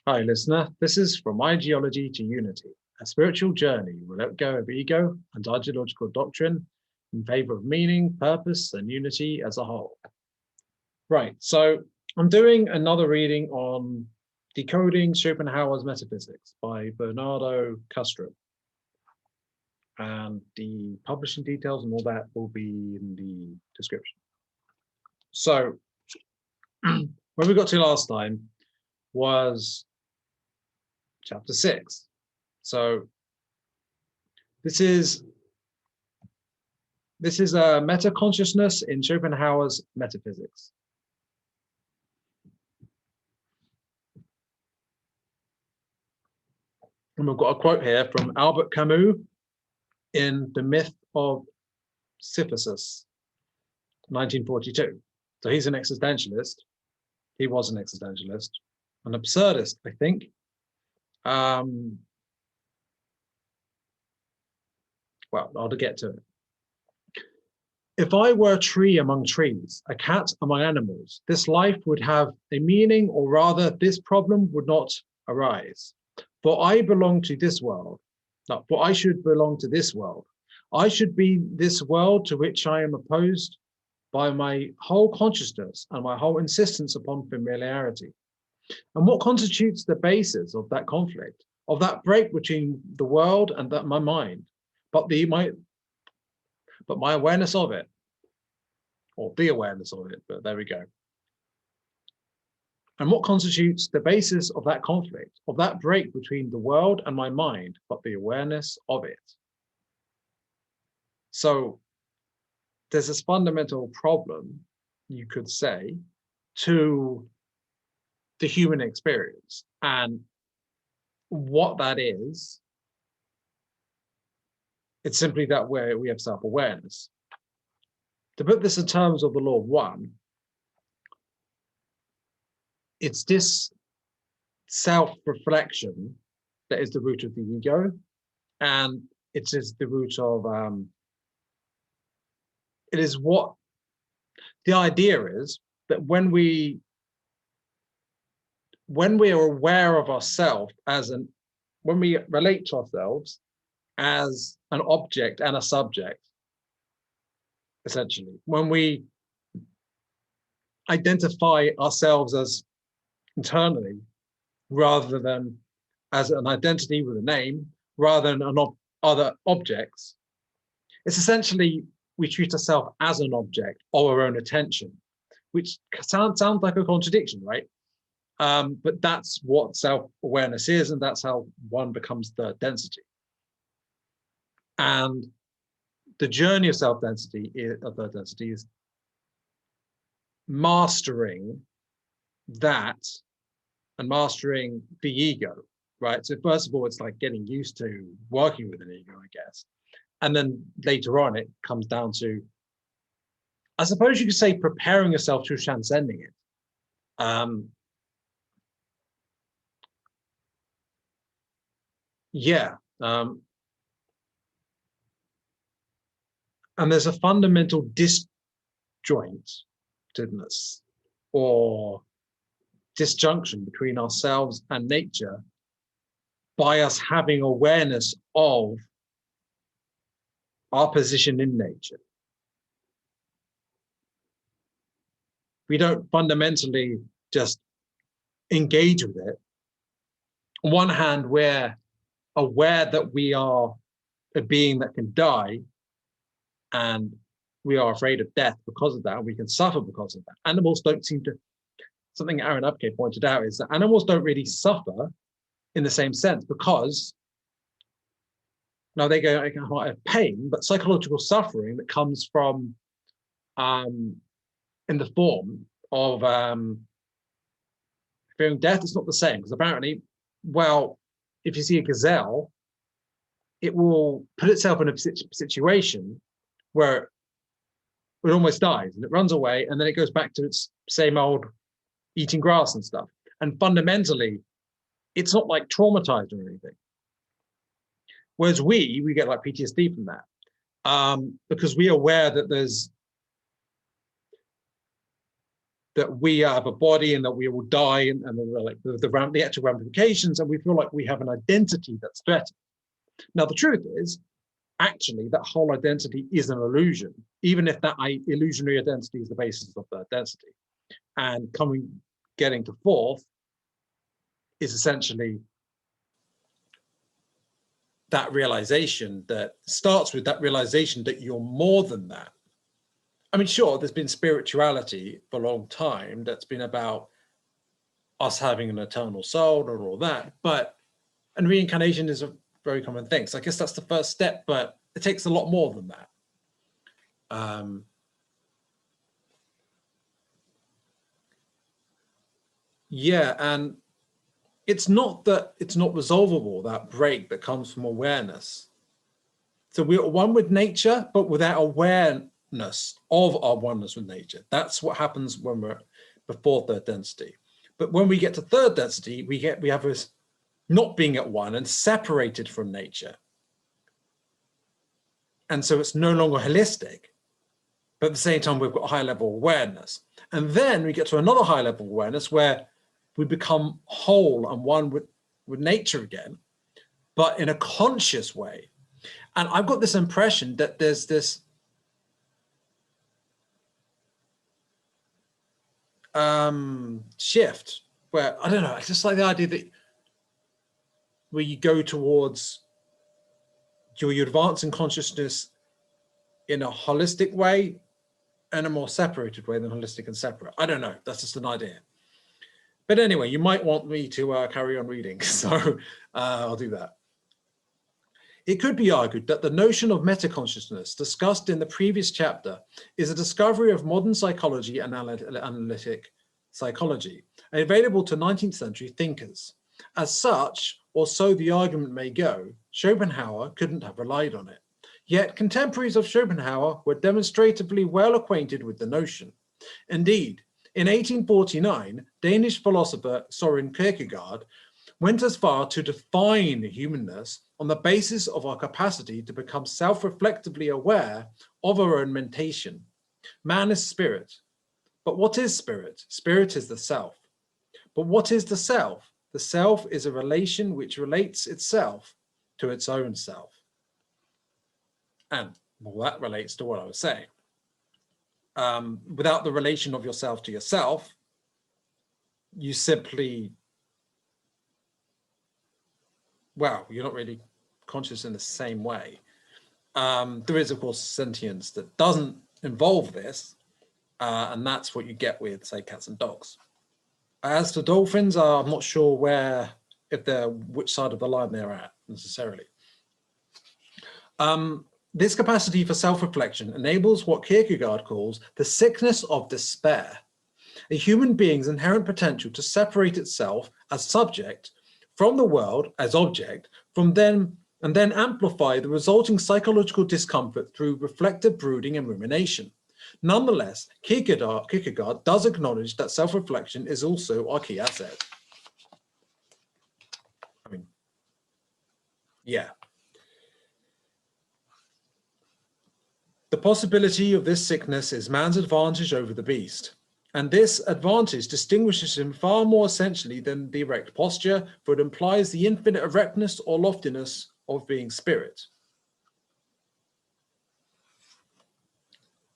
Hi, listener. This is From Ideology to Unity, a spiritual journey where we let go of ego and ideological doctrine in favor of meaning, purpose, and unity as a whole. Right, so I'm doing another reading on Decoding Schopenhauer's Metaphysics by Bernardo Kastrup. And the publishing details and all that will be in the description. So, where we got to last time was chapter 6. So this is a meta-consciousness in Schopenhauer's Metaphysics. And we've got a quote here from Albert Camus in The Myth of Sisyphus, 1942. So he's an existentialist. He was an existentialist, an absurdist, I think. Well, I'll get to it. If I were a tree among trees, a cat among animals, this life would have a meaning, or rather, this problem would not arise. For I belong to this world. No, for I should belong to this world. I should be this world to which I am opposed by my whole consciousness and my whole insistence upon familiarity. And what constitutes the basis of that conflict, of that break between the world and my mind, but my awareness of it, or the awareness of it, but there we go. And what constitutes the basis of that conflict, of that break between the world and my mind, but the awareness of it? So there's this fundamental problem, you could say, to the human experience. And what that is, it's simply that we have self-awareness. To put this in terms of the law of one, it's this self-reflection that is the root of the ego, and it is the root of, it is what the idea is, that when we are aware of ourselves when we relate to ourselves as an object and a subject, essentially, when we identify ourselves as internally rather than as an identity with a name, rather than other objects, it's essentially we treat ourselves as an object of our own attention, which sounds like a contradiction, right? But that's what self-awareness is, and that's how one becomes third density. And the journey of third density is mastering that and mastering the ego, right? So first of all, it's like getting used to working with an ego, I guess. And then later on, it comes down to, I suppose you could say, preparing yourself to transcending it. And there's a fundamental disjointedness or disjunction between ourselves and nature by us having awareness of our position in nature. We don't fundamentally just engage with it. On one hand, we're aware that we are a being that can die, and we are afraid of death because of that, and we can suffer because of that. Animals don't seem to, something Aaron Upke pointed out is that animals don't really suffer in the same sense, because now they might have pain, but psychological suffering that comes from in the form of fearing death is not the same, because apparently, well, if you see a gazelle, it will put itself in a situation where it almost dies, and it runs away, and then it goes back to its same old eating grass and stuff. And fundamentally, it's not like traumatized or anything. Whereas we get like PTSD from that, because we are aware that there's that we have a body and that we will die, and like the actual ramifications, and we feel like we have an identity that's better. Now, the truth is, actually, that whole identity is an illusion, even if that illusionary identity is the basis of the identity. And getting to fourth is essentially that realization that starts with that realization that you're more than that. I mean, sure, there's been spirituality for a long time that's been about us having an eternal soul and all that, and reincarnation is a very common thing. So I guess that's the first step, but it takes a lot more than that. Yeah, and it's not that it's not resolvable, that break that comes from awareness. So we're one with nature, but without awareness of our oneness with nature. That's what happens when we're before third density. But when we get to third density, we have this not being at one and separated from nature. And so it's no longer holistic, but at the same time, we've got a high level of awareness. And then we get to another high level of awareness where we become whole and one with nature again, but in a conscious way. And I've got this impression that there's this shift where, I don't know, it's just like the idea that where you go towards, you advance in consciousness in a holistic way and a more separated way than holistic and separate. I don't know, that's just an idea. But anyway, you might want me to carry on reading, so I'll do that. It could be argued that the notion of meta-consciousness discussed in the previous chapter is a discovery of modern psychology and analytic psychology, available to 19th century thinkers. As such, or so the argument may go, Schopenhauer couldn't have relied on it. Yet contemporaries of Schopenhauer were demonstratively well acquainted with the notion. Indeed, in 1849, Danish philosopher Søren Kierkegaard went as far to define humanness on the basis of our capacity to become self-reflectively aware of our own mentation. Man is spirit. But what is spirit? Spirit is the self. But what is the self? The self is a relation which relates itself to its own self. And well, that relates to what I was saying. Without the relation of yourself to yourself, you simply, well, you're not really conscious in the same way. There is, of course, sentience that doesn't involve this, and that's what you get with, say, cats and dogs. As to dolphins, I'm not sure which side of the line they're at necessarily. This capacity for self-reflection enables what Kierkegaard calls the sickness of despair, a human being's inherent potential to separate itself as subject from the world as object, and then amplify the resulting psychological discomfort through reflective brooding and rumination. Nonetheless, Kierkegaard does acknowledge that self-reflection is also our key asset. I mean, yeah. The possibility of this sickness is man's advantage over the beast. And this advantage distinguishes him far more essentially than the erect posture, for it implies the infinite erectness or loftiness of being spirit.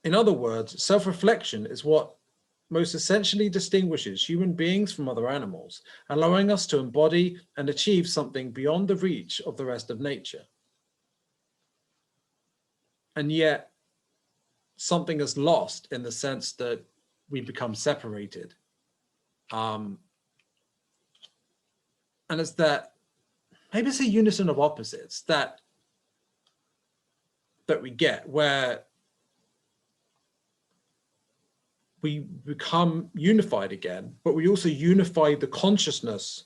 In other words, self-reflection is what most essentially distinguishes human beings from other animals, allowing us to embody and achieve something beyond the reach of the rest of nature. And yet, something is lost in the sense that we become separated. And it's that, maybe it's a unison of opposites that we get, where we become unified again, but we also unify the consciousness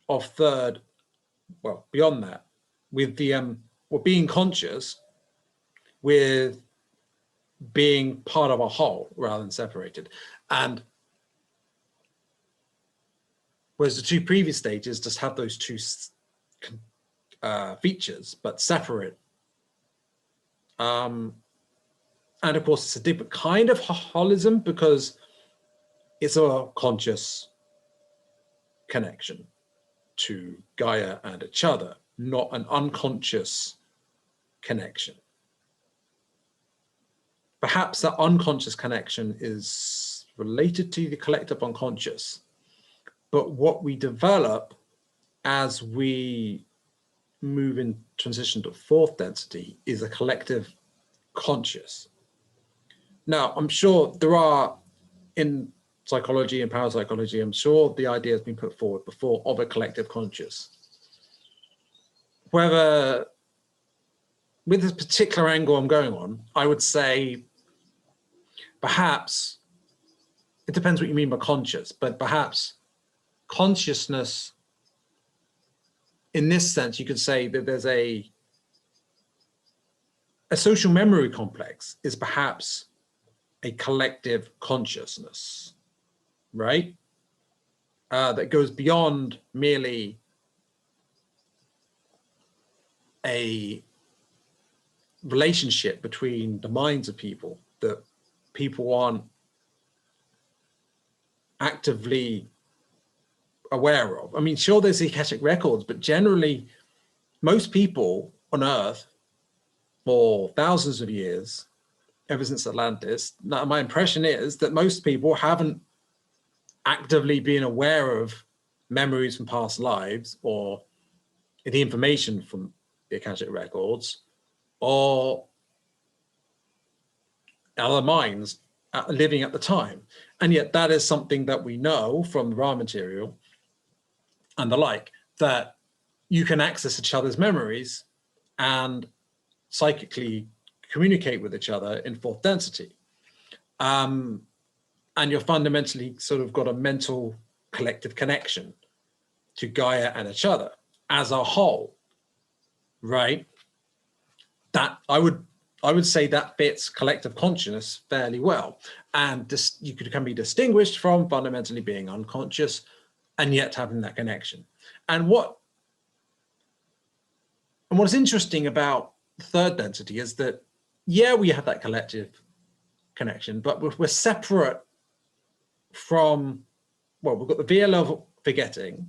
of third, well, beyond that, with the, well, being conscious with being part of a whole rather than separated. And whereas the two previous stages just have those two features, but separate. And of course, it's a different kind of holism, because it's a conscious connection to Gaia and each other, not an unconscious connection. Perhaps that unconscious connection is related to the collective unconscious, but what we develop as we move in transition to fourth density is a collective conscious. Now, I'm sure there are, in psychology and parapsychology, I'm sure the idea has been put forward before of a collective conscious. Whether, with this particular angle I'm going on, I would say perhaps, it depends what you mean by conscious, but perhaps consciousness, in this sense, you could say that there's a social memory complex is perhaps a collective consciousness, right? That goes beyond merely a relationship between the minds of people that people aren't actively aware of. I mean, sure, there's the Akashic records, but generally, most people on Earth for thousands of years, ever since Atlantis, my impression is that most people haven't actively been aware of memories from past lives or the information from the Akashic records or other minds living at the time. And yet that is something that we know from the raw material and the like, that you can access each other's memories and psychically communicate with each other in fourth density. And you're fundamentally sort of got a mental collective connection to Gaia and each other as a whole, right? That I would say that fits collective consciousness fairly well. And this, can be distinguished from fundamentally being unconscious and yet having that connection. And what's interesting about the third density is that, yeah, we have that collective connection, but we're separate from, well, we've got the VL of forgetting,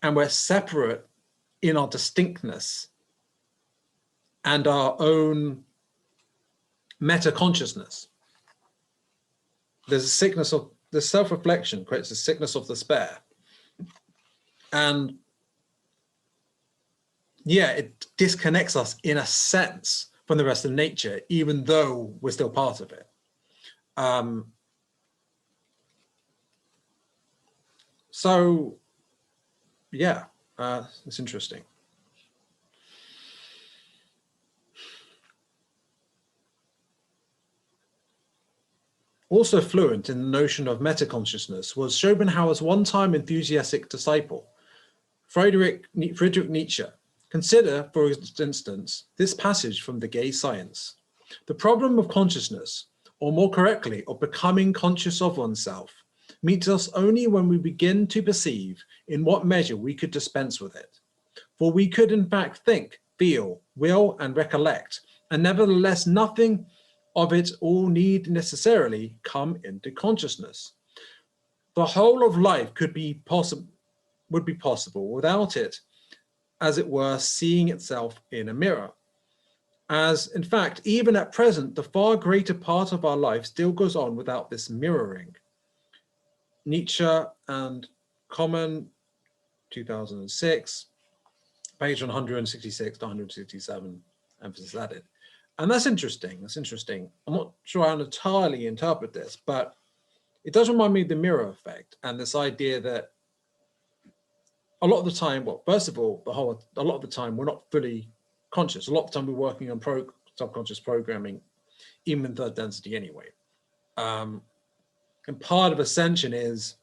and we're separate in our distinctness and our own meta-consciousness. There's a sickness of, the self-reflection creates a sickness of despair. And yeah, it disconnects us in a sense from the rest of nature, even though we're still part of it. So yeah, it's interesting. Also fluent in the notion of meta-consciousness was Schopenhauer's one-time enthusiastic disciple, Friedrich Nietzsche. Consider, for instance, this passage from The Gay Science. The problem of consciousness, or more correctly, of becoming conscious of oneself, meets us only when we begin to perceive in what measure we could dispense with it. For we could in fact think, feel, will, and recollect, and nevertheless nothing of it all need necessarily come into consciousness. The whole of life would be possible without it, as it were, seeing itself in a mirror. As, in fact, even at present, the far greater part of our life still goes on without this mirroring. Nietzsche and Common, 2006, page 166 to 167, emphasis added. And that's interesting, that's interesting. I'm not sure I entirely interpret this, but it does remind me of the mirror effect and this idea that a lot of the time, well, first of all, a lot of the time we're not fully conscious. A lot of the time we're working on subconscious programming, even in third density anyway. And part of ascension is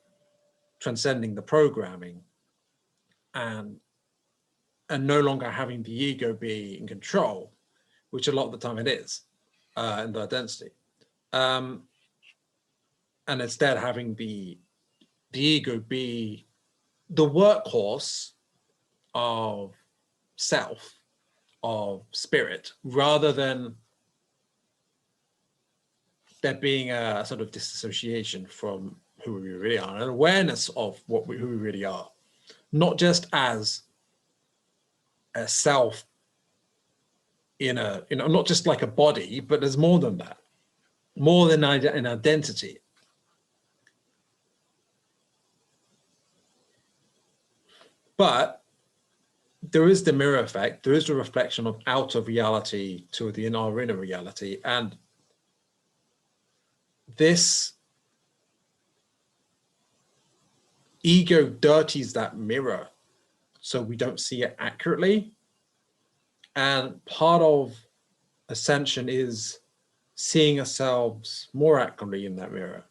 transcending the programming and no longer having the ego be in control, which a lot of the time it is in third density. And instead having the ego be the workhorse of self, of spirit, rather than there being a sort of disassociation from who we really are, an awareness of who we really are, not just as a self in a, not just like a body, but there's more than that, more than an identity. But there is the mirror effect. There is the reflection of out of reality to our inner reality. And this ego dirties that mirror so we don't see it accurately. And part of ascension is seeing ourselves more accurately in that mirror,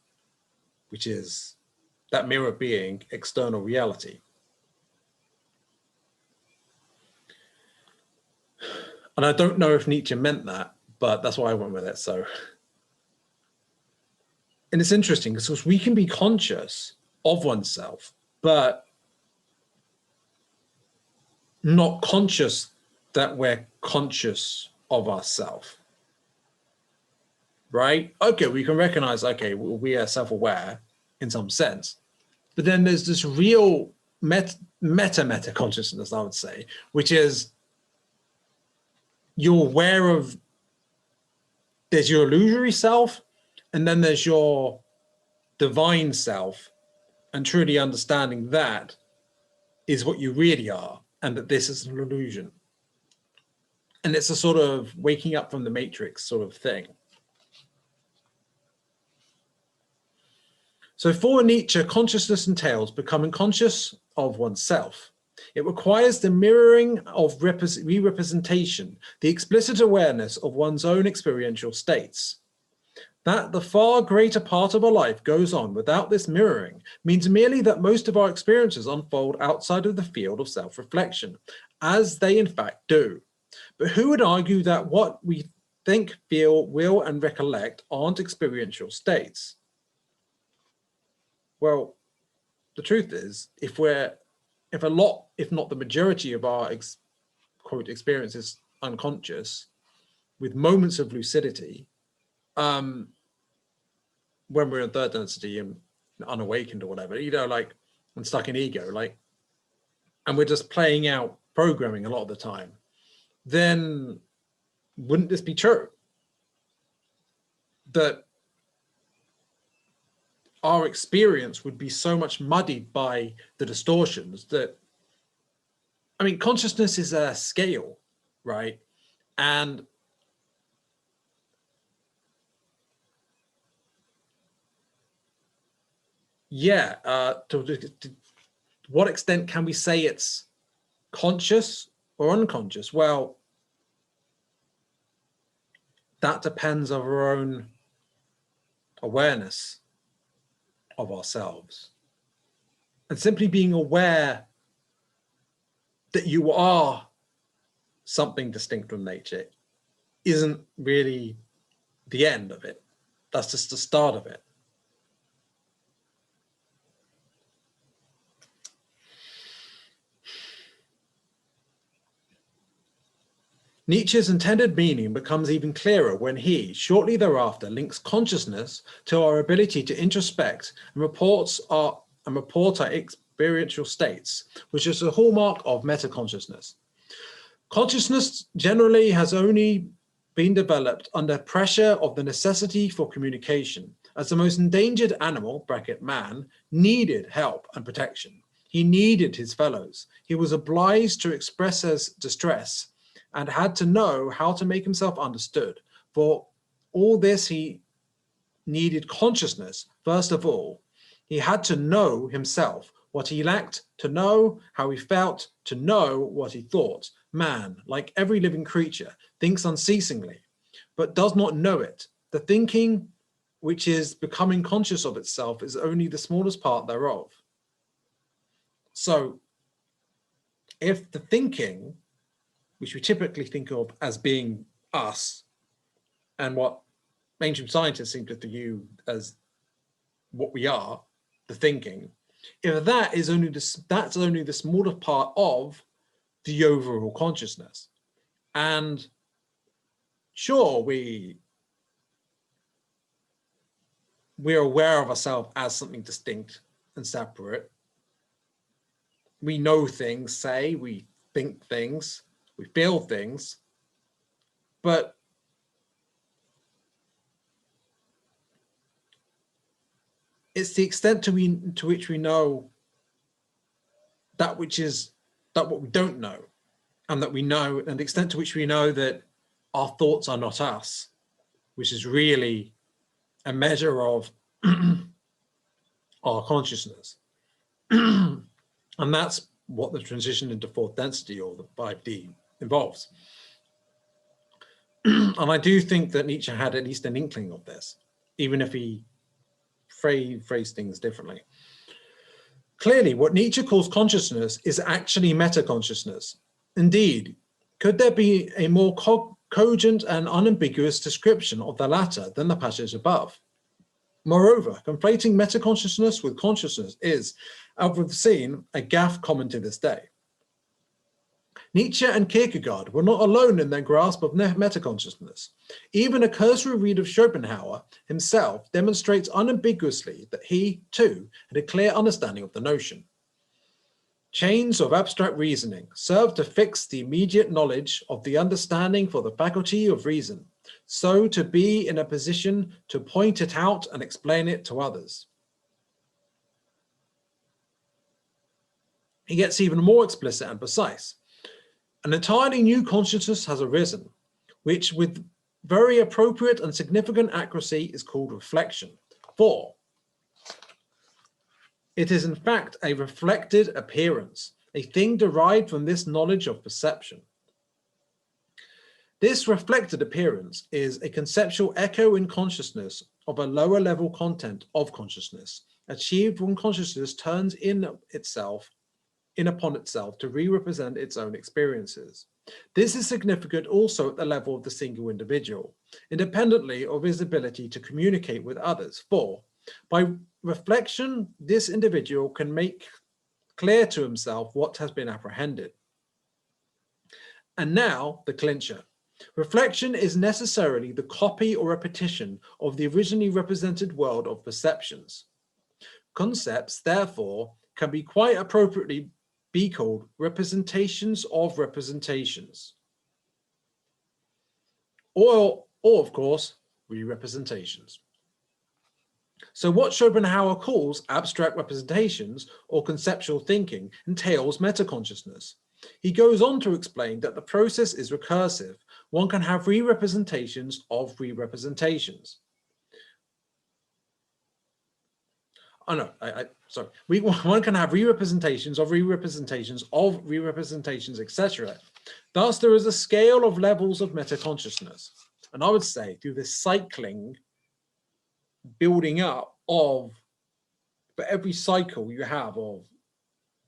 which is that mirror being external reality. And I don't know if Nietzsche meant that, but that's why I went with it. So, and it's interesting because we can be conscious of oneself, but not conscious that we're conscious of ourselves, right? Okay, we can recognize, okay, we are self-aware in some sense, but then there's this real meta consciousness, I would say, which is you're aware of, there's your illusory self, and then there's your divine self, and truly understanding that is what you really are, and that this is an illusion. And it's a sort of waking up from the matrix sort of thing. So for Nietzsche, consciousness entails becoming conscious of oneself. It requires the mirroring of re-representation, the explicit awareness of one's own experiential states. That the far greater part of our life goes on without this mirroring means merely that most of our experiences unfold outside of the field of self-reflection, as they in fact do. But who would argue that what we think, feel, will, and recollect aren't experiential states? Well, the truth is, if a lot, if not the majority of our quote experience is unconscious, with moments of lucidity, when we're in third density and unawakened or whatever, you know, like, and stuck in ego, like, and we're just playing out programming a lot of the time, then wouldn't this be true? That our experience would be so much muddied by the distortions that, I mean, consciousness is a scale, right? And yeah, to what extent can we say it's conscious or unconscious? Well, that depends on our own awareness of ourselves. And simply being aware that you are something distinct from nature isn't really the end of it. That's just the start of it. Nietzsche's intended meaning becomes even clearer when he, shortly thereafter, links consciousness to our ability to introspect and report our experiential states, which is a hallmark of meta-consciousness. Consciousness generally has only been developed under pressure of the necessity for communication, as the most endangered animal, bracket man, needed help and protection. He needed his fellows. He was obliged to express his distress and had to know how to make himself understood. For all this, he needed consciousness. First of all, he had to know himself, what he lacked to know, how he felt, to know what he thought. Man, like every living creature, thinks unceasingly, but does not know it. The thinking, which is becoming conscious of itself, is only the smallest part thereof. So if the thinking, which we typically think of as being us, and what mainstream scientists seem to view as what we are, the thinking, if that is only that's only the smaller part of the overall consciousness. And sure, we we're aware of ourselves as something distinct and separate. We know things, say, we think things, we feel things, but it's the extent to which we know that what we don't know, and that we know, and the extent to which we know that our thoughts are not us, which is really a measure of our consciousness. And that's what the transition into fourth density, or the 5D, involves. And I do think that Nietzsche had at least an inkling of this, even if he phrased things differently. Clearly, what Nietzsche calls consciousness is actually metaconsciousness. Indeed, could there be a more cogent and unambiguous description of the latter than the passage above? Moreover, conflating metaconsciousness with consciousness is, as we've seen, a gaffe common to this day. Nietzsche and Kierkegaard were not alone in their grasp of metaconsciousness. Even a cursory read of Schopenhauer himself demonstrates unambiguously that he, too, had a clear understanding of the notion. Chains of abstract reasoning serve to fix the immediate knowledge of the understanding for the faculty of reason, so to be in a position to point it out and explain it to others. He gets even more explicit and precise. An entirely new consciousness has arisen, which with very appropriate and significant accuracy is called reflection. For it is in fact a reflected appearance, a thing derived from this knowledge of perception. This reflected appearance is a conceptual echo in consciousness of a lower level content of consciousness, achieved when consciousness turns in upon itself to re-represent its own experiences. This is significant also at the level of the single individual, independently of his ability to communicate with others. For by reflection, this individual can make clear to himself what has been apprehended. And now the clincher. Reflection is necessarily the copy or repetition of the originally represented world of perceptions. Concepts, therefore, can be quite appropriately be called representations of representations. Or of course, re-representations. So what Schopenhauer calls abstract representations or conceptual thinking entails metaconsciousness. He goes on to explain that the process is recursive. One can have re-representations of re-representations. Oh no, sorry. One can have re-representations of re-representations of re-representations, etc. Thus, there is a scale of levels of metaconsciousness. And I would say through this cycling, building up of, for every cycle you have of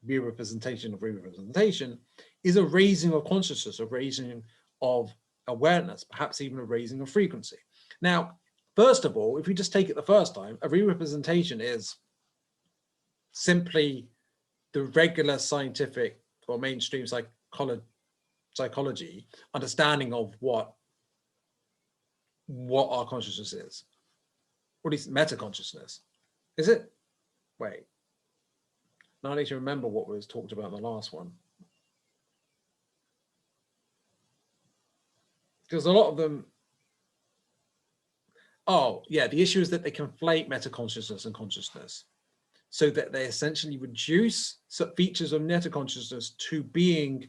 re-representation of re-representation is a raising of consciousness, a raising of awareness, perhaps even a raising of frequency. Now, first of all, if you just take it the first time, a re-representation is simply the regular scientific or mainstream psychology understanding of what our consciousness is, or at least metaconsciousness. Is it? Wait. Now I need to remember what was talked about in the last one. Because a lot of them, oh yeah, the issue is that they conflate metaconsciousness and consciousness, so that they essentially reduce some features of metaconsciousness to being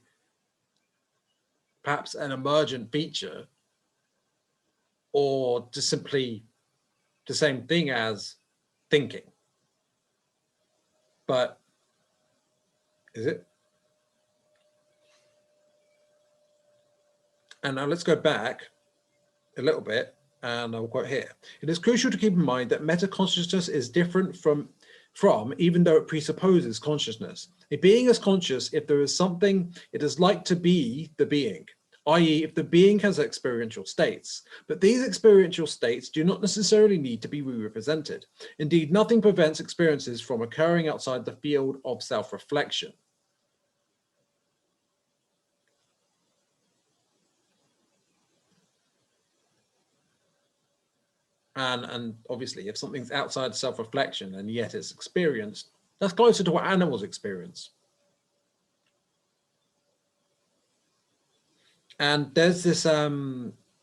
perhaps an emergent feature, or just simply the same thing as thinking. But is it? And now let's go back a little bit, and I'll quote here. It is crucial to keep in mind that metaconsciousness is different from even though it presupposes consciousness. A being is conscious if there is something it is like to be the being, i.e. if the being has experiential states. But these experiential states do not necessarily need to be re-represented. Indeed, nothing prevents experiences from occurring outside the field of self-reflection. And obviously, if something's outside self-reflection and yet it's experienced, that's closer to what animals experience. And there's this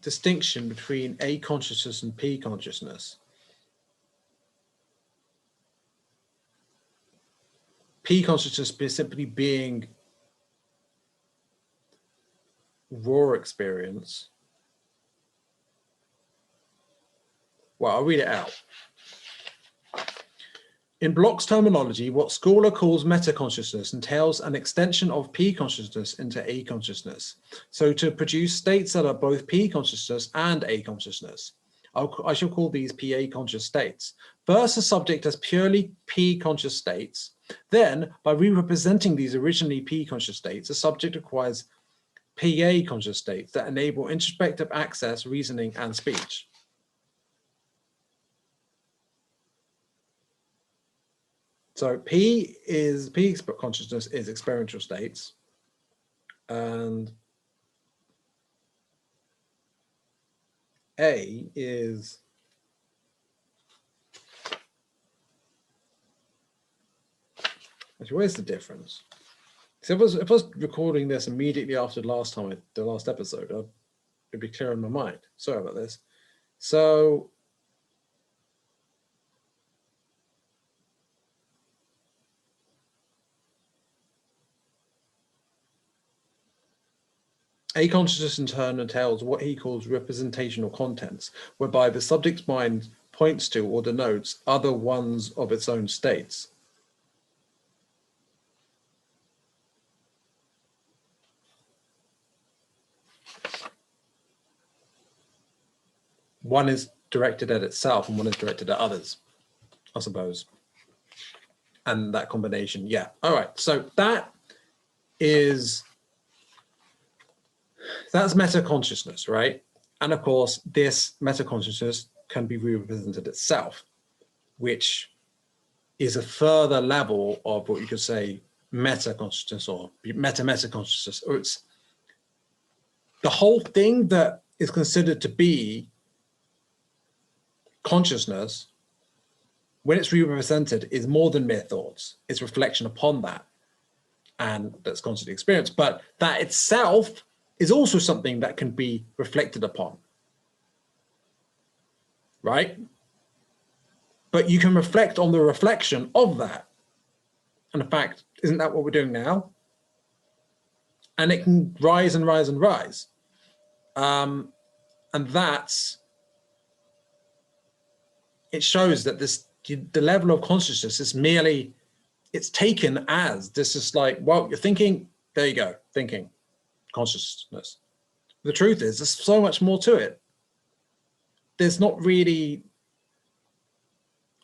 distinction between A consciousness and P consciousness. P consciousness simply being raw experience. Well, I'll read it out. In Bloch's terminology, what Scaler calls meta-consciousness entails an extension of P consciousness into A consciousness. So to produce states that are both P consciousness and A consciousness. I shall call these PA conscious states. First, the subject as purely P conscious states. Then, by re-representing these originally P conscious states, the subject acquires PA conscious states that enable introspective access, reasoning, and speech. So P consciousness is experiential states, and A is actually, where's the difference? So if I was recording this immediately after the last episode, it'd be clear in my mind. Sorry about this. So A consciousness in turn entails what he calls representational contents, whereby the subject's mind points to or denotes other ones of its own states. One is directed at itself and one is directed at others, I suppose. And that combination, yeah. All right, so that's meta-consciousness, right? And of course, this meta-consciousness can be re-represented itself, which is a further level of what you could say meta-consciousness or meta-consciousness, or it's the whole thing that is considered to be consciousness. When it's re-represented, is more than mere thoughts. It's reflection upon that, and that's constantly experienced. But that itself is also something that can be reflected upon, right? But you can reflect on the reflection of that. And in fact, isn't that what we're doing now? And it can rise and rise and rise. And it shows that the level of consciousness is merely, it's taken as, this is like, well, you're thinking, there you go, thinking, consciousness. The truth is, there's so much more to it. There's not really,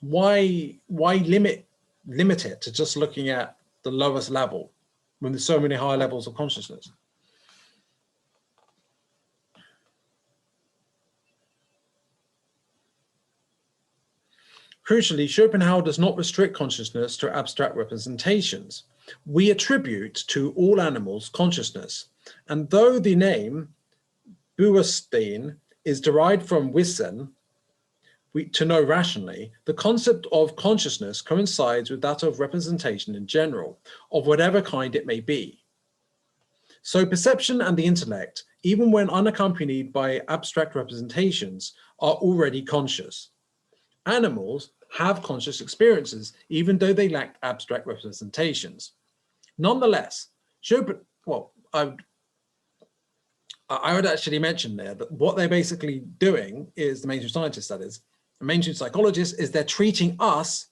why limit it to just looking at the lowest level when there's so many higher levels of consciousness? Crucially, Schopenhauer does not restrict consciousness to abstract representations. We attribute to all animals consciousness, and though the name Bewusstsein is derived from Wissen, to know rationally, the concept of consciousness coincides with that of representation in general, of whatever kind it may be. So perception and the intellect, even when unaccompanied by abstract representations, are already conscious. Animals have conscious experiences, even though they lack abstract representations. Nonetheless, I would actually mention there that what they're basically doing is, the mainstream scientists, that is, the mainstream psychologists, is they're treating us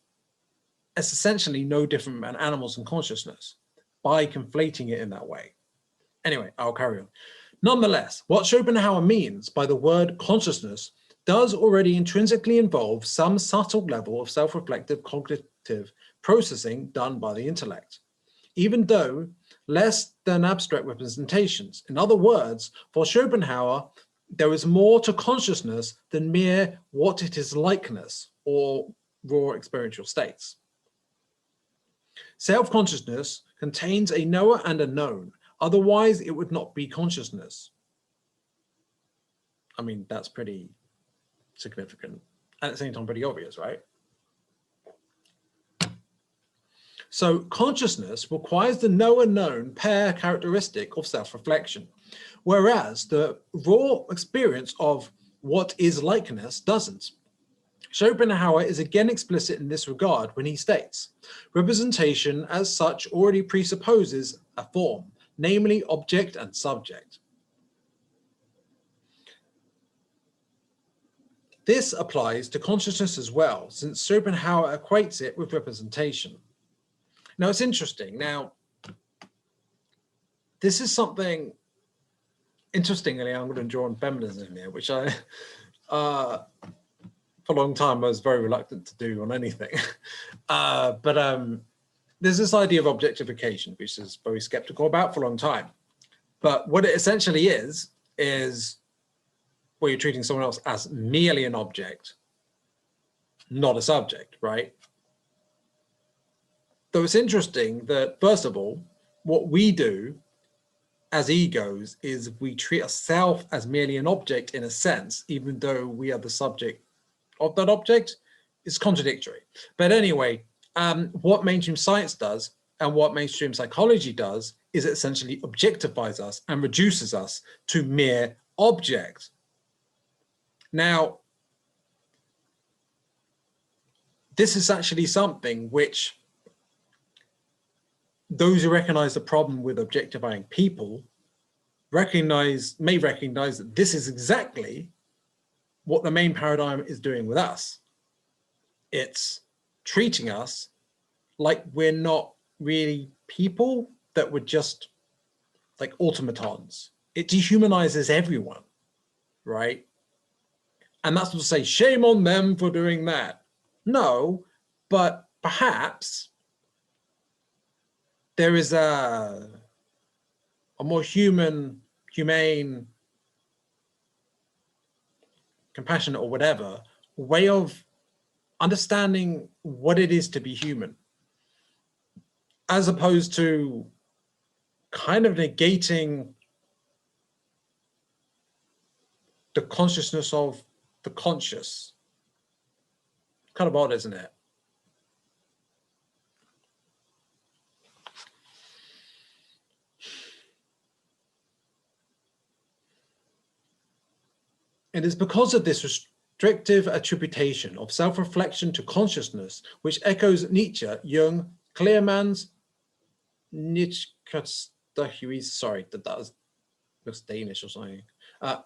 as essentially no different than animals in consciousness by conflating it in that way. Anyway, I'll carry on. Nonetheless, what Schopenhauer means by the word consciousness does already intrinsically involve some subtle level of self-reflective cognitive processing done by the intellect, even though less than abstract representations. In other words, for Schopenhauer, there is more to consciousness than mere what it is likeness or raw experiential states. Self-consciousness contains a knower and a known, otherwise it would not be consciousness. I mean, that's pretty significant. at the same time pretty obvious, right? So consciousness requires the knower-known pair characteristic of self-reflection, whereas the raw experience of what is likeness doesn't. Schopenhauer is again explicit in this regard when he states, representation as such already presupposes a form, namely object and subject. This applies to consciousness as well, since Schopenhauer equates it with representation. Now, it's interesting. Now, this is something, interestingly, I'm going to draw on feminism here, which I, for a long time, I was very reluctant to do on anything. There's this idea of objectification, which is very skeptical about for a long time. But what it essentially is where you're treating someone else as merely an object, not a subject, right? Though it's interesting that, first of all, what we do as egos is we treat ourselves as merely an object in a sense, even though we are the subject of that object, is contradictory. But anyway, what mainstream science does and what mainstream psychology does is it essentially objectifies us and reduces us to mere objects. Now, this is actually something which those who recognize the problem with objectifying people may recognize that this is exactly what the main paradigm is doing with us. It's treating us like we're not really people, that we're just like automatons. It dehumanizes everyone, right? And that's not to say shame on them for doing that. No, but perhaps there is a more humane, compassionate or whatever way of understanding what it is to be human, as opposed to kind of negating the consciousness of the conscious. Kind of odd, isn't it? It is because of this restrictive attribution of self-reflection to consciousness, which echoes Nietzsche, Jung, Clearman's, Nietzsche, sorry, that was Danish or something,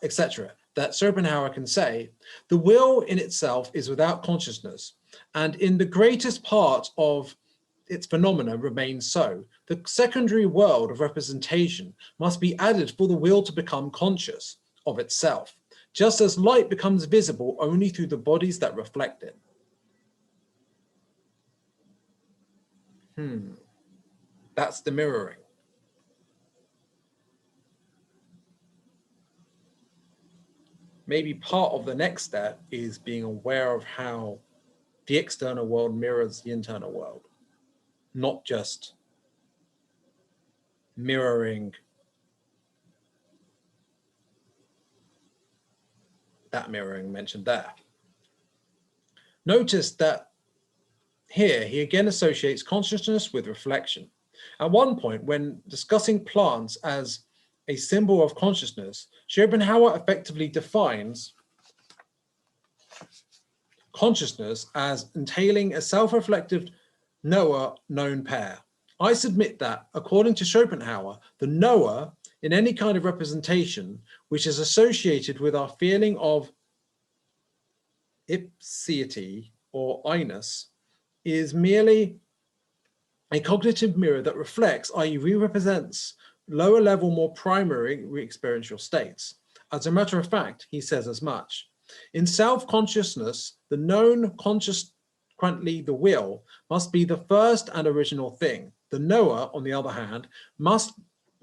etc., that Schopenhauer can say, the will in itself is without consciousness, and in the greatest part of its phenomena remains so. The secondary world of representation must be added for the will to become conscious of itself, just as light becomes visible only through the bodies that reflect it. That's the mirroring. Maybe part of the next step is being aware of how the external world mirrors the internal world, not just mirroring that mirroring mentioned there. Notice that here he again associates consciousness with reflection. At one point, when discussing plants as a symbol of consciousness, Schopenhauer effectively defines consciousness as entailing a self-reflective knower-known pair. I submit that, according to Schopenhauer, the knower in any kind of representation which is associated with our feeling of ipseity or I-ness is merely a cognitive mirror that reflects, i.e. re-represents lower level, more primary experiential states. As a matter of fact, he says as much. In self-consciousness, the known, consequently the will, must be the first and original thing. The knower, on the other hand, must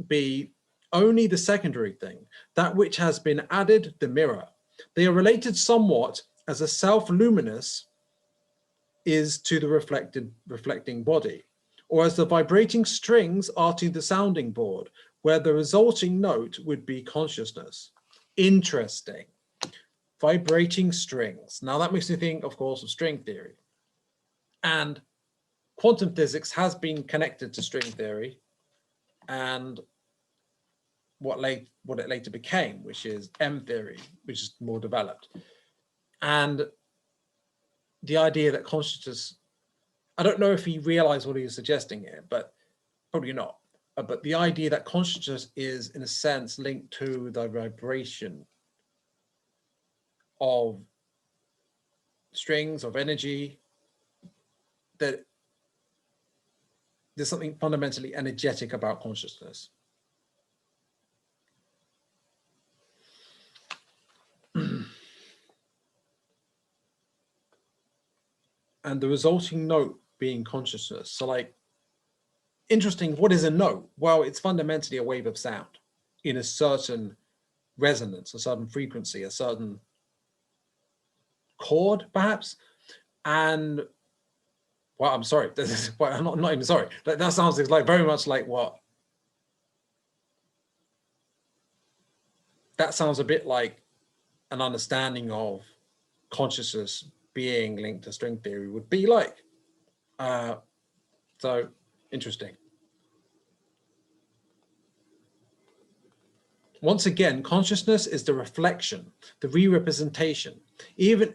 be only the secondary thing, that which has been added, the mirror. They are related somewhat as a self-luminous is to the reflecting body, or as the vibrating strings are to the sounding board, where the resulting note would be consciousness. Interesting. vibrating strings. Now that makes me think, of course, of string theory. And quantum physics has been connected to string theory and what it later became, which is M theory, which is more developed. And the idea that consciousness, I don't know if he realized what he was suggesting here, but probably not. But the idea that consciousness is, in a sense, linked to the vibration of strings, of energy, that there's something fundamentally energetic about consciousness. And the resulting note being consciousness. So like, interesting, what is a note? Well, it's fundamentally a wave of sound in a certain resonance, a certain frequency, a certain chord, perhaps. And well, I'm sorry, well, I'm not even sorry. That sounds like very much like what? That sounds a bit like an understanding of consciousness being linked to string theory would be like. So interesting. Once again, consciousness is the reflection, the re-representation. Even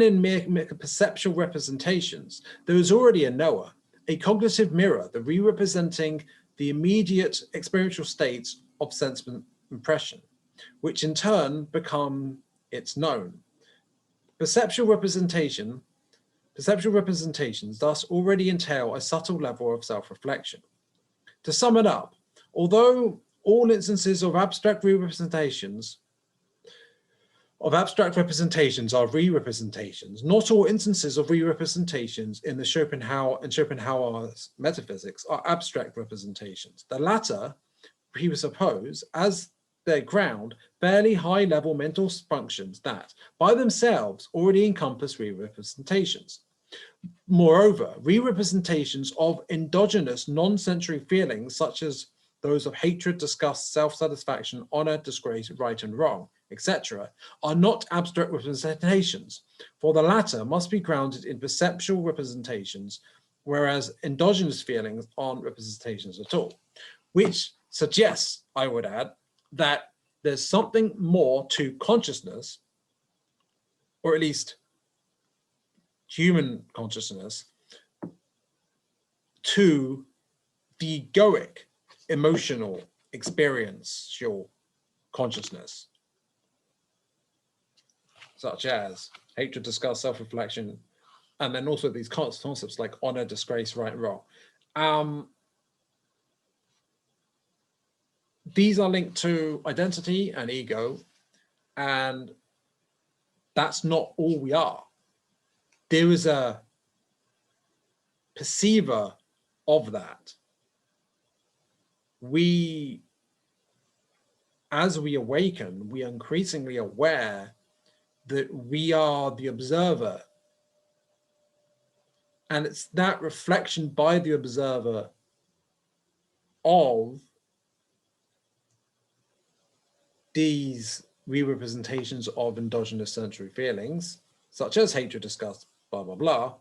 in mere perceptual representations, there is already a knower, a cognitive mirror, the re-representing the immediate experiential states of sense impression, which in turn become its known. Perceptual representations thus already entail a subtle level of self-reflection. To sum it up, although all instances of abstract representations are re-representations, not all instances of re-representations in the Schopenhauer's metaphysics are abstract representations. The latter presuppose as their ground fairly high-level mental functions that, by themselves, already encompass re-representations. Moreover, re-representations of endogenous non-sensory feelings, such as those of hatred, disgust, self-satisfaction, honor, disgrace, right and wrong, etc., are not abstract representations, for the latter must be grounded in perceptual representations, whereas endogenous feelings aren't representations at all, which suggests, I would add, that there's something more to consciousness, or at least human consciousness, to the egoic, emotional, experiential consciousness, such as hatred, disgust, self-reflection, and then also these concepts like honor, disgrace, right and wrong. These are linked to identity and ego, and that's not all we are. There is a perceiver of that. As we awaken, we are increasingly aware that we are the observer. And it's that reflection by the observer of these re-representations of endogenous sensory feelings, such as hatred, disgust, blah, blah, blah,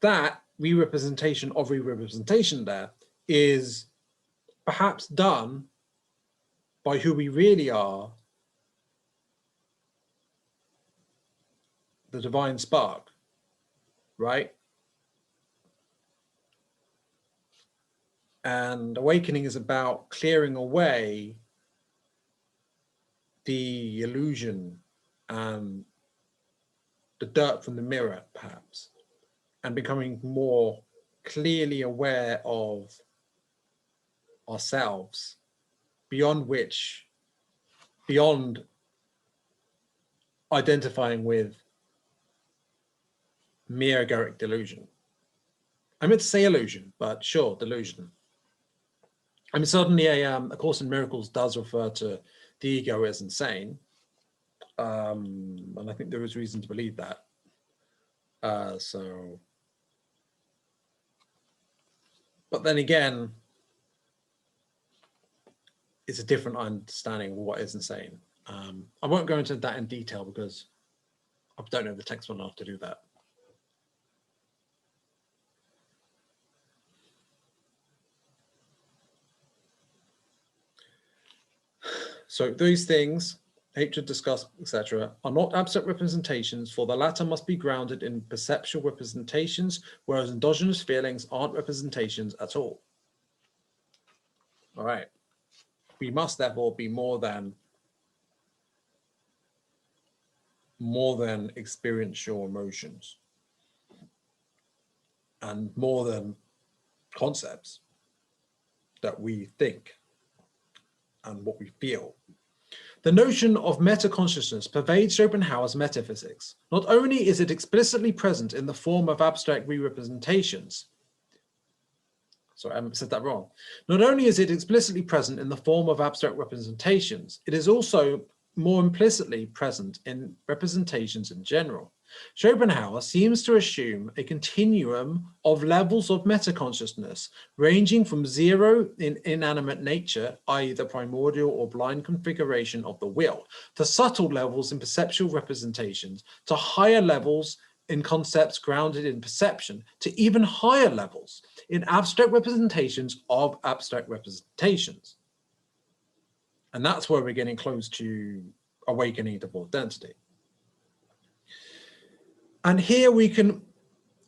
that re-representation of re-representation there is perhaps done by who we really are, the divine spark, right? And awakening is about clearing away the illusion and the dirt from the mirror, perhaps, and becoming more clearly aware of ourselves, beyond identifying with mere egoic delusion. I meant to say illusion, but sure, delusion. I mean, certainly A Course in Miracles does refer to the ego as insane. And I think there is reason to believe that. But then again, it's a different understanding of what is insane. I won't go into that in detail because I don't know the text well enough to do that. So these things, hatred, disgust, etc., are not abstract representations, for the latter must be grounded in perceptual representations, whereas endogenous feelings aren't representations at all. All right. We must therefore be more than experiential emotions and more than concepts that we think and what we feel. The notion of meta-consciousness pervades Schopenhauer's metaphysics. Not only is it explicitly present in the form of abstract re-representations, sorry, I said that wrong. Not only is it explicitly present in the form of abstract representations, it is also more implicitly present in representations in general. Schopenhauer seems to assume a continuum of levels of metaconsciousness, ranging from zero in inanimate nature, i.e. the primordial or blind configuration of the will, to subtle levels in perceptual representations, to higher levels in concepts grounded in perception, to even higher levels in abstract representations of abstract representations. And that's where we're getting close to awakening to fourth density. And here we can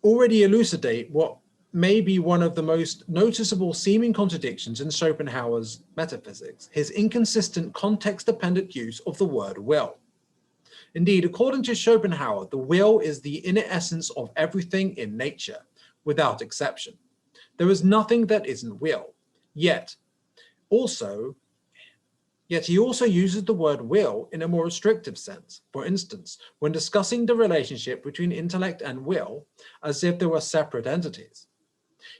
already elucidate what may be one of the most noticeable seeming contradictions in Schopenhauer's metaphysics, his inconsistent context-dependent use of the word will. Indeed, according to Schopenhauer, the will is the inner essence of everything in nature, without exception. There is nothing that isn't will. Yet he also uses the word will in a more restrictive sense. For instance, when discussing the relationship between intellect and will, as if they were separate entities.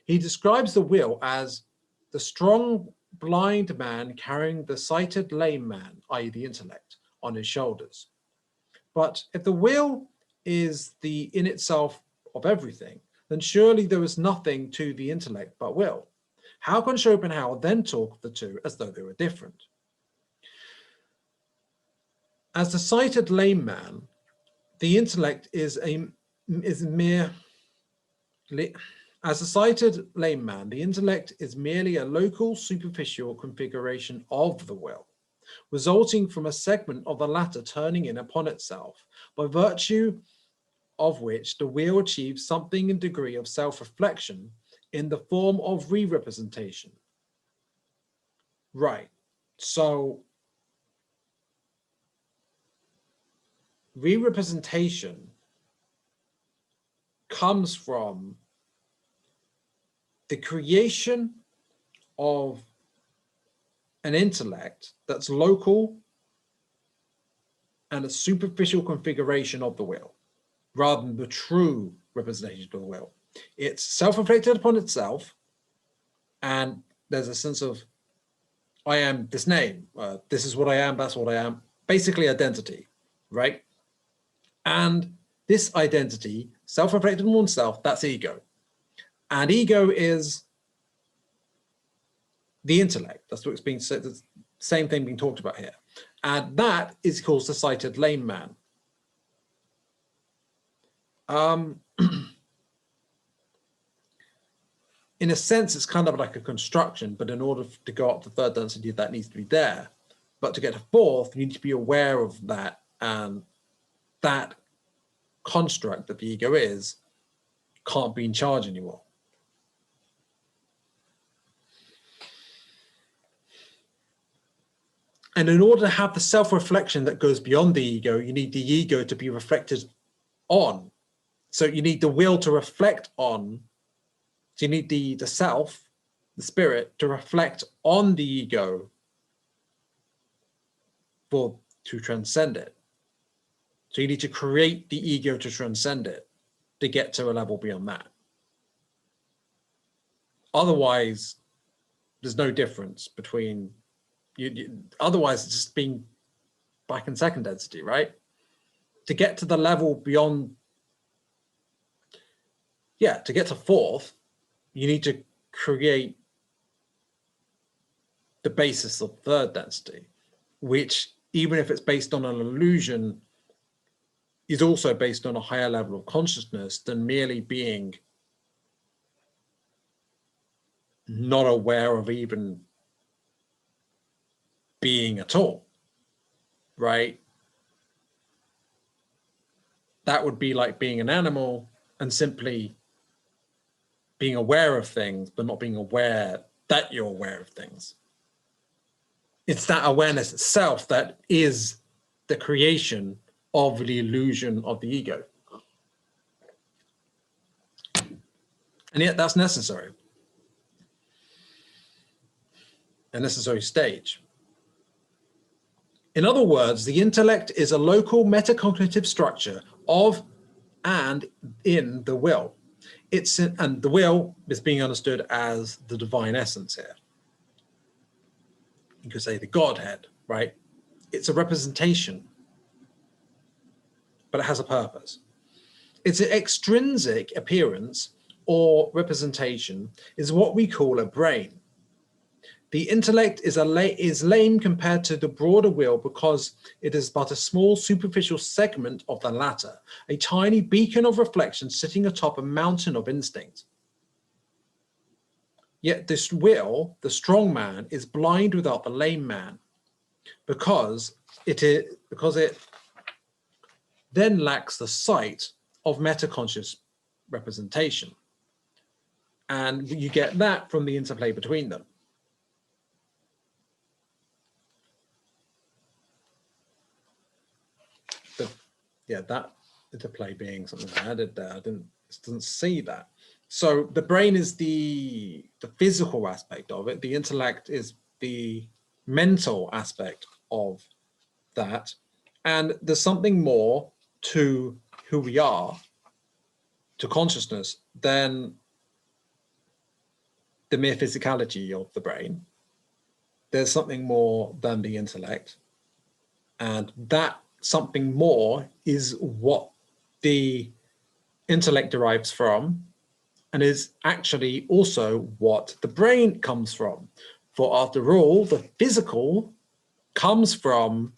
He describes the will as the strong blind man carrying the sighted lame man, i.e. the intellect, on his shoulders. But if the will is the in itself of everything, then surely there is nothing to the intellect but will. How can Schopenhauer then talk of the two as though they were different? As the sighted lame man, the intellect is merely a local, superficial configuration of the will, resulting from a segment of the latter turning in upon itself, by virtue of which the will achieves something in degree of self-reflection in the form of re-representation. Right, so re-representation comes from the creation of an intellect that's local and a superficial configuration of the will, rather than the true representation of the will. It's self-reflected upon itself, and there's a sense of, I am this name, this is what I am, that's what I am, basically identity, right? And this identity, self-reflected on oneself, that's ego. And ego is the intellect. That's what's being said, the same thing being talked about here. And that is called the sighted lame man. In a sense, it's kind of like a construction, but in order to go up to third density, that needs to be there. But to get to fourth, you need to be aware of that, and that construct that the ego is can't be in charge anymore. And in order to have the self-reflection that goes beyond the ego, you need the ego to be reflected on. So you need the will to reflect on. So you need the self, the spirit, to reflect on the ego to transcend it. So you need to create the ego to transcend it, to get to a level beyond that. Otherwise, there's no difference between otherwise it's just being back in second density, right? To get to the level beyond, to get to fourth, you need to create the basis of third density, which even if it's based on an illusion, is also based on a higher level of consciousness than merely being not aware of even being at all, right? That would be like being an animal and simply being aware of things, but not being aware that you're aware of things. It's that awareness itself that is the creation of the illusion of the ego. And yet that's necessary. A necessary stage. In other words, the intellect is a local metacognitive structure of and in the will. And the will is being understood as the divine essence here. You could say the Godhead, right? It's a representation, but it has a purpose. Its extrinsic appearance or representation is what we call a brain. The intellect is lame compared to the broader will because it is but a small superficial segment of the latter, a tiny beacon of reflection sitting atop a mountain of instinct. Yet this will, the strong man, is blind without the lame man, because it then lacks the sight of metaconscious representation. And you get that from the interplay between them. That interplay being something I added there. I didn't see that. So the brain is the physical aspect of it. The intellect is the mental aspect of that. And there's something more to who we are, to consciousness, than the mere physicality of the brain. There's something more than the intellect. And that something more is what the intellect derives from, and is actually also what the brain comes from. For after all, the physical comes from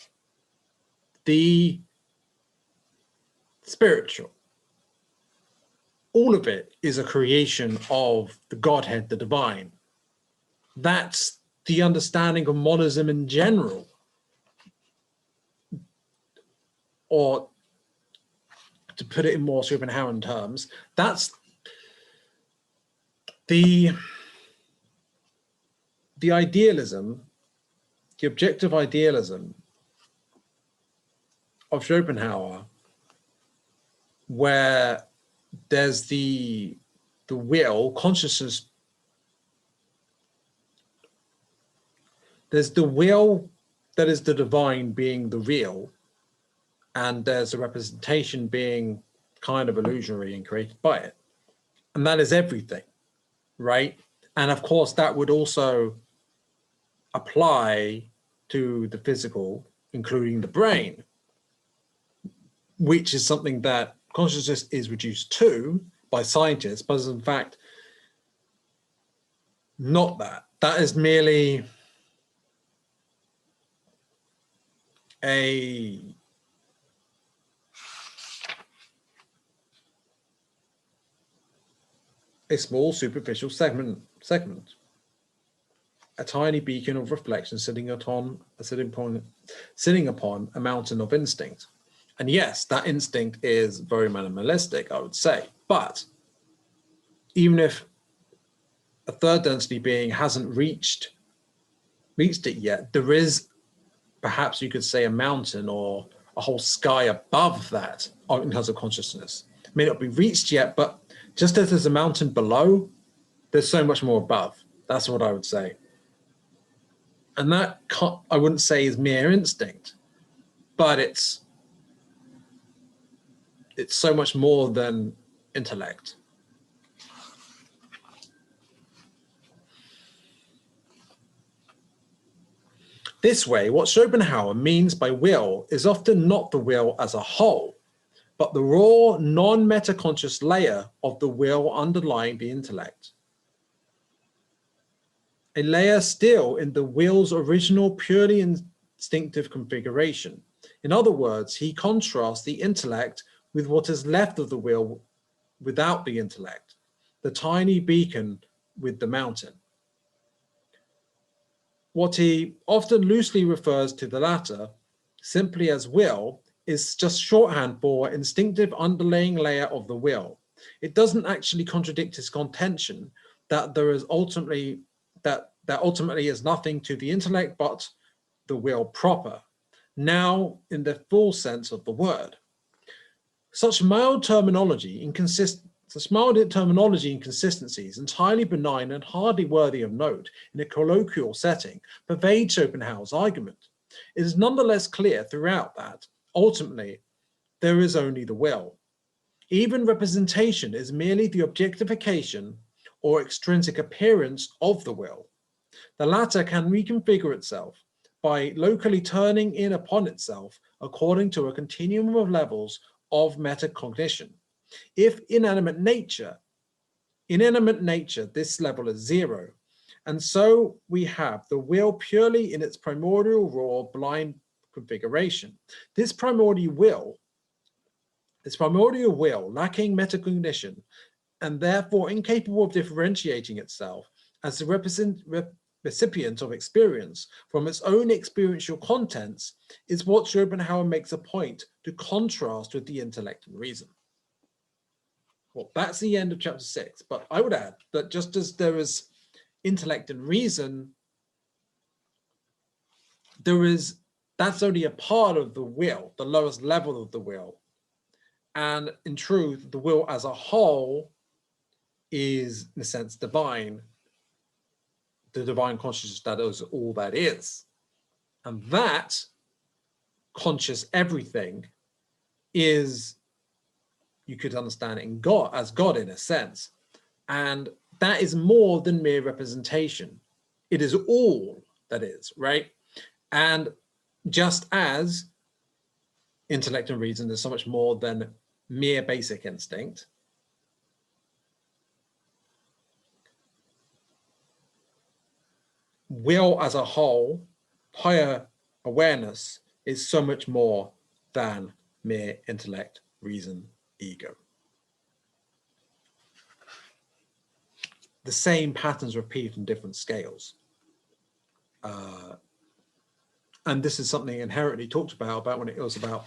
the spiritual. All of it is a creation of the Godhead, the divine. That's the understanding of monism in general. Or to put it in more Schopenhauerian terms, that's the idealism, the objective idealism of Schopenhauer, where there's the will, consciousness, there's the will that is the divine being the real, and there's a representation being kind of illusory and created by it. And that is everything, right? And of course, that would also apply to the physical, including the brain, which is something that consciousness is reduced to by scientists, but is in fact not that. That is merely a small superficial segment, a tiny beacon of reflection sitting upon a mountain of instinct. And yes, that instinct is very minimalistic, I would say. But even if a third density being hasn't reached it yet, there is, perhaps you could say, a mountain or a whole sky above that in terms of consciousness. It may not be reached yet, but just as there's a mountain below, there's so much more above. That's what I would say. And that I wouldn't say is mere instinct, but it's so much more than intellect. This way, what Schopenhauer means by will is often not the will as a whole, but the raw, non-metaconscious layer of the will underlying the intellect. A layer still in the will's original purely instinctive configuration. In other words, he contrasts the intellect with what is left of the will without the intellect, the tiny beacon with the mountain. What he often loosely refers to the latter simply as will is just shorthand for instinctive underlying layer of the will. It doesn't actually contradict his contention that there is ultimately that ultimately is nothing to the intellect but the will proper, now in the full sense of the word. Such mild terminology inconsistencies, entirely benign and hardly worthy of note in a colloquial setting, pervade Schopenhauer's argument. It is nonetheless clear throughout that, ultimately, there is only the will. Even representation is merely the objectification or extrinsic appearance of the will. The latter can reconfigure itself by locally turning in upon itself according to a continuum of levels of meta-cognition. If inanimate nature, this level is zero. And so we have the will purely in its primordial raw blind configuration. This primordial will lacking metacognition and therefore incapable of differentiating itself as the recipient of experience from its own experiential contents is what Schopenhauer makes a point to contrast with the intellect and reason. Well, that's the end of chapter 6, but I would add that just as there is intellect and reason, that's only a part of the will, the lowest level of the will. And in truth, the will as a whole is, in a sense, divine, the divine consciousness that is all that is. And that conscious everything is, you could understand it in God, as God in a sense. And that is more than mere representation. It is all that is, right? And just as intellect and reason is so much more than mere basic instinct, will as a whole, higher awareness, is so much more than mere intellect, reason, ego. The same patterns repeat on different scales. And this is something inherently talked about when it was about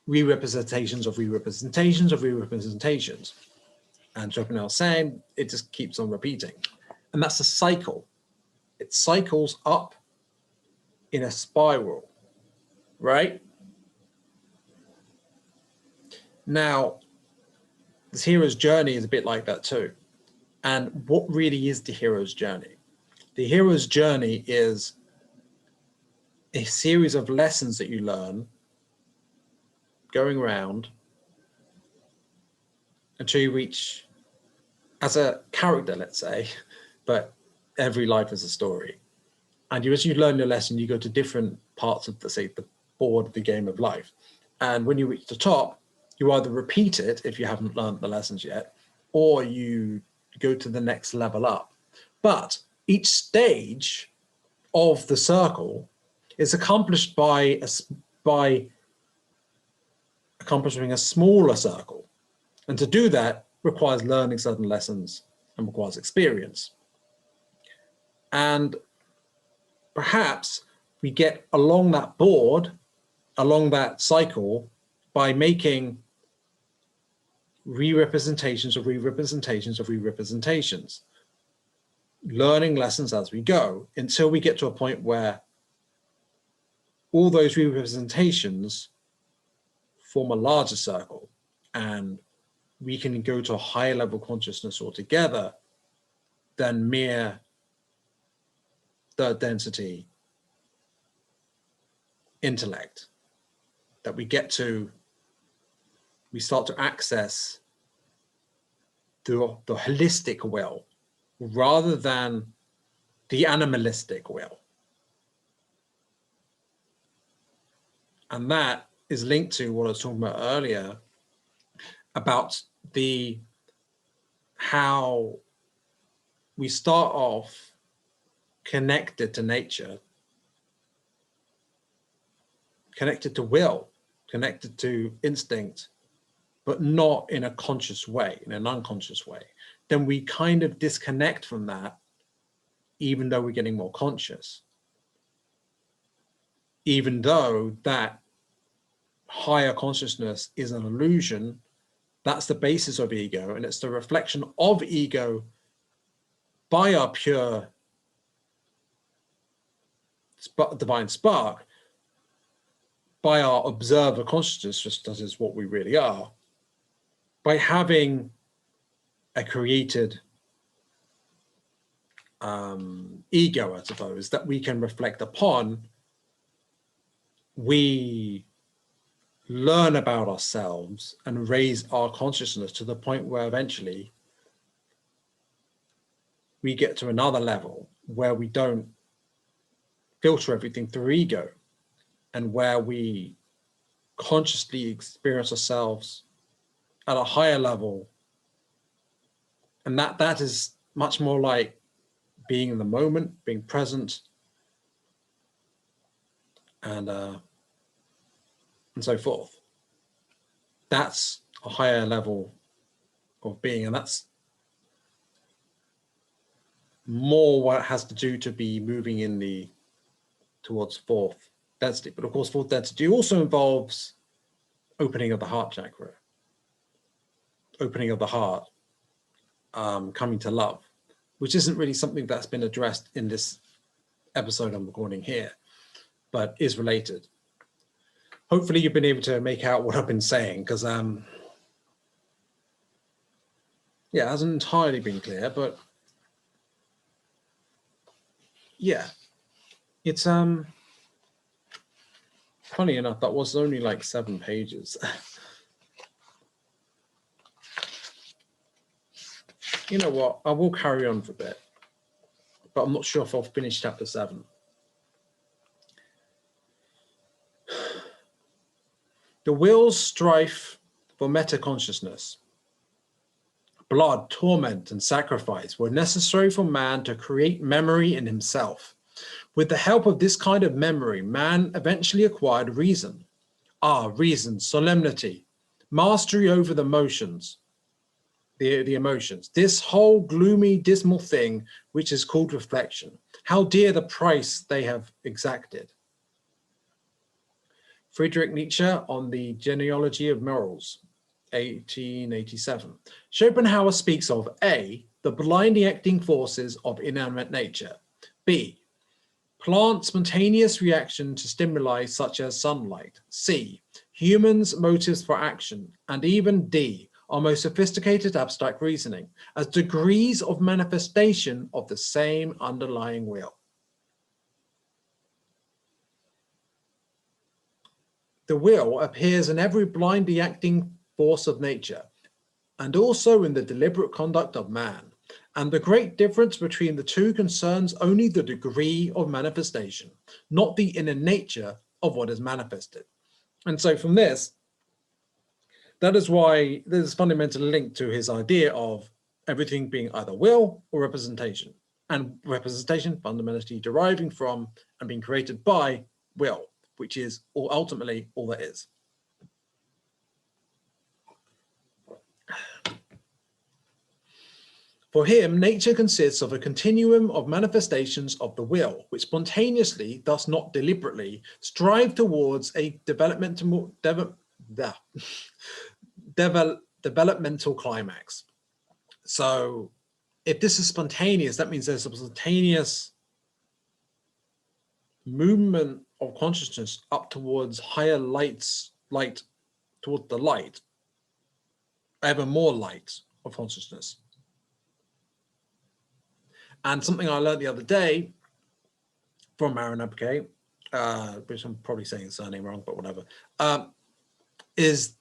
re-representations of re-representations of re-representations. And Schopenhauer saying it just keeps on repeating. And that's a cycle. It cycles up in a spiral, right? Now, this hero's journey is a bit like that too. And what really is the hero's journey? The hero's journey is a series of lessons that you learn going around until you reach, as a character, let's say, but every life is a story. And as you learn your lesson, you go to different parts of the board of the game of life. And when you reach the top, you either repeat it if you haven't learned the lessons yet, or you go to the next level up. But each stage of the circle is accomplished by accomplishing a smaller circle. And to do that requires learning certain lessons and requires experience. And perhaps we get along that board, along that cycle, by making re-representations of re-representations of re-representations, learning lessons as we go, until we get to a point where all those re-representations form a larger circle, and we can go to a higher level consciousness altogether than mere third density intellect, that we start to access the holistic will rather than the animalistic will. And that is linked to what I was talking about earlier about how we start off connected to nature connected to will, connected to instinct, but not in a conscious way, in an unconscious way, then we kind of disconnect from that, even though we're getting more conscious. Even though that higher consciousness is an illusion, that's the basis of ego, and it's the reflection of ego by our pure divine spark, by our observer consciousness, just that is what we really are, by having a created ego, I suppose, that we can reflect upon. We learn about ourselves and raise our consciousness to the point where eventually we get to another level where we don't filter everything through ego, and where we consciously experience ourselves at a higher level. And that is much more like being in the moment, being present, and so forth. That's a higher level of being, and that's more what it has to do to be moving in towards fourth density. But of course, fourth density also involves opening of the heart chakra, opening of the heart, coming to love, which isn't really something that's been addressed in this episode I'm recording here, but is related. Hopefully you've been able to make out what I've been saying, because yeah, it hasn't entirely been clear, but yeah, it's funny enough, that was only like 7 pages. You know what, I will carry on for a bit, but I'm not sure if I'll finish chapter 7. The will's strife for meta-consciousness, blood, torment, and sacrifice were necessary for man to create memory in himself. With the help of this kind of memory, man eventually acquired reason. Reason, solemnity, mastery over the emotions, the emotions. This whole gloomy, dismal thing, which is called reflection. How dear the price they have exacted. Friedrich Nietzsche on the Genealogy of Morals, 1887. Schopenhauer speaks of A, the blinding acting forces of inanimate nature. B, plant spontaneous reaction to stimuli such as sunlight. C, humans' motives for action. And even D, our most sophisticated abstract reasoning, as degrees of manifestation of the same underlying will. The will appears in every blindly acting force of nature, and also in the deliberate conduct of man. And the great difference between the two concerns only the degree of manifestation, not the inner nature of what is manifested. And so from this, that is why there's a fundamental link to his idea of everything being either will or representation, and representation fundamentally deriving from and being created by will, which is ultimately all there is. For him, nature consists of a continuum of manifestations of the will, which spontaneously, thus not deliberately, strive towards a developmental climax. So if this is spontaneous, that means there's a spontaneous movement of consciousness up towards higher light toward the light, ever more light of consciousness. And something I learned the other day from Marin Abke, which I'm probably saying his surname wrong, but whatever, is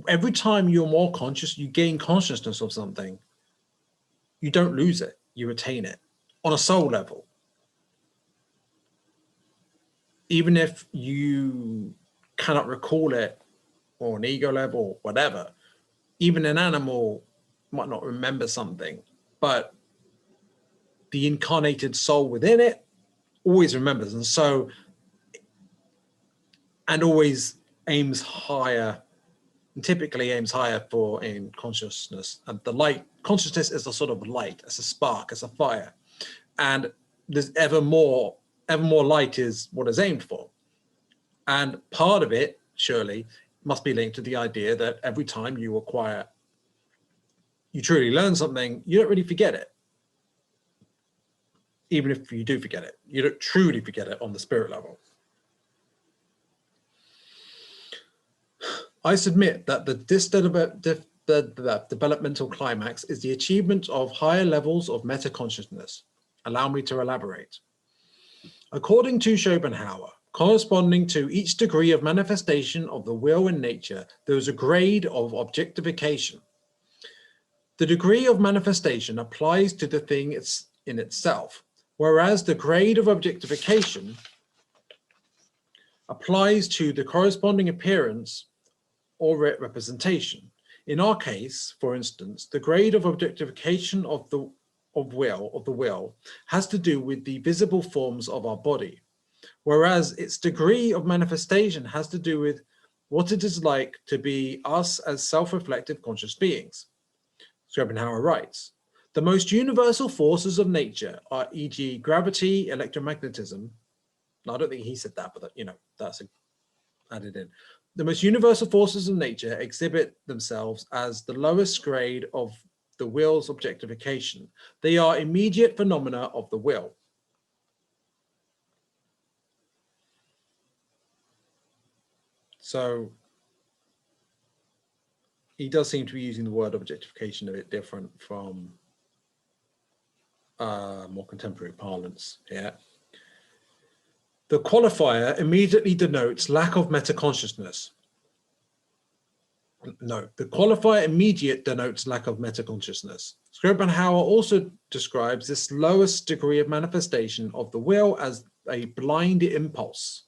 every time you're more conscious, you gain consciousness of something, you don't lose it, you retain it on a soul level. Even if you cannot recall it or an ego level or whatever, even an animal might not remember something, but the incarnated soul within it always remembers. And so and always aims higher, and typically aims higher for in consciousness. And the light, consciousness is a sort of light, it's a spark, it's a fire. And there's ever more light is what is aimed for. And part of it, surely, must be linked to the idea that every time you truly learn something, you don't really forget it. Even if you do forget it, you don't truly forget it on the spirit level. I submit that the developmental climax is the achievement of higher levels of meta-consciousness. Allow me to elaborate. According to Schopenhauer, corresponding to each degree of manifestation of the will in nature, there is a grade of objectification. The degree of manifestation applies to the thing in itself, whereas the grade of objectification applies to the corresponding appearance or representation. In our case, for instance, the grade of objectification of the will has to do with the visible forms of our body, whereas its degree of manifestation has to do with what it is like to be us as self-reflective conscious beings. Schopenhauer writes, the most universal forces of nature are, e.g., gravity, electromagnetism. No, I don't think he said that, but that's added in. The most universal forces of nature exhibit themselves as the lowest grade of the will's objectification. They are immediate phenomena of the will. So he does seem to be using the word objectification a bit different from more contemporary parlance here. The qualifier immediately denotes lack of meta-consciousness. No, the qualifier immediate denotes lack of meta-consciousness. Schopenhauer also describes this lowest degree of manifestation of the will as a blind impulse,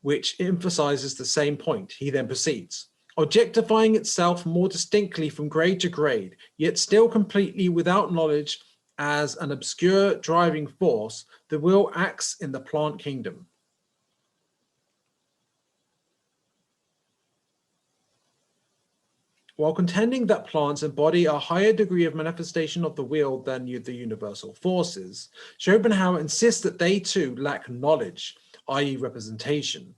which emphasizes the same point. He then proceeds, objectifying itself more distinctly from grade to grade, yet still completely without knowledge as an obscure driving force, the will acts in the plant kingdom. While contending that plants embody a higher degree of manifestation of the will than the universal forces, Schopenhauer insists that they too lack knowledge, i.e. representation.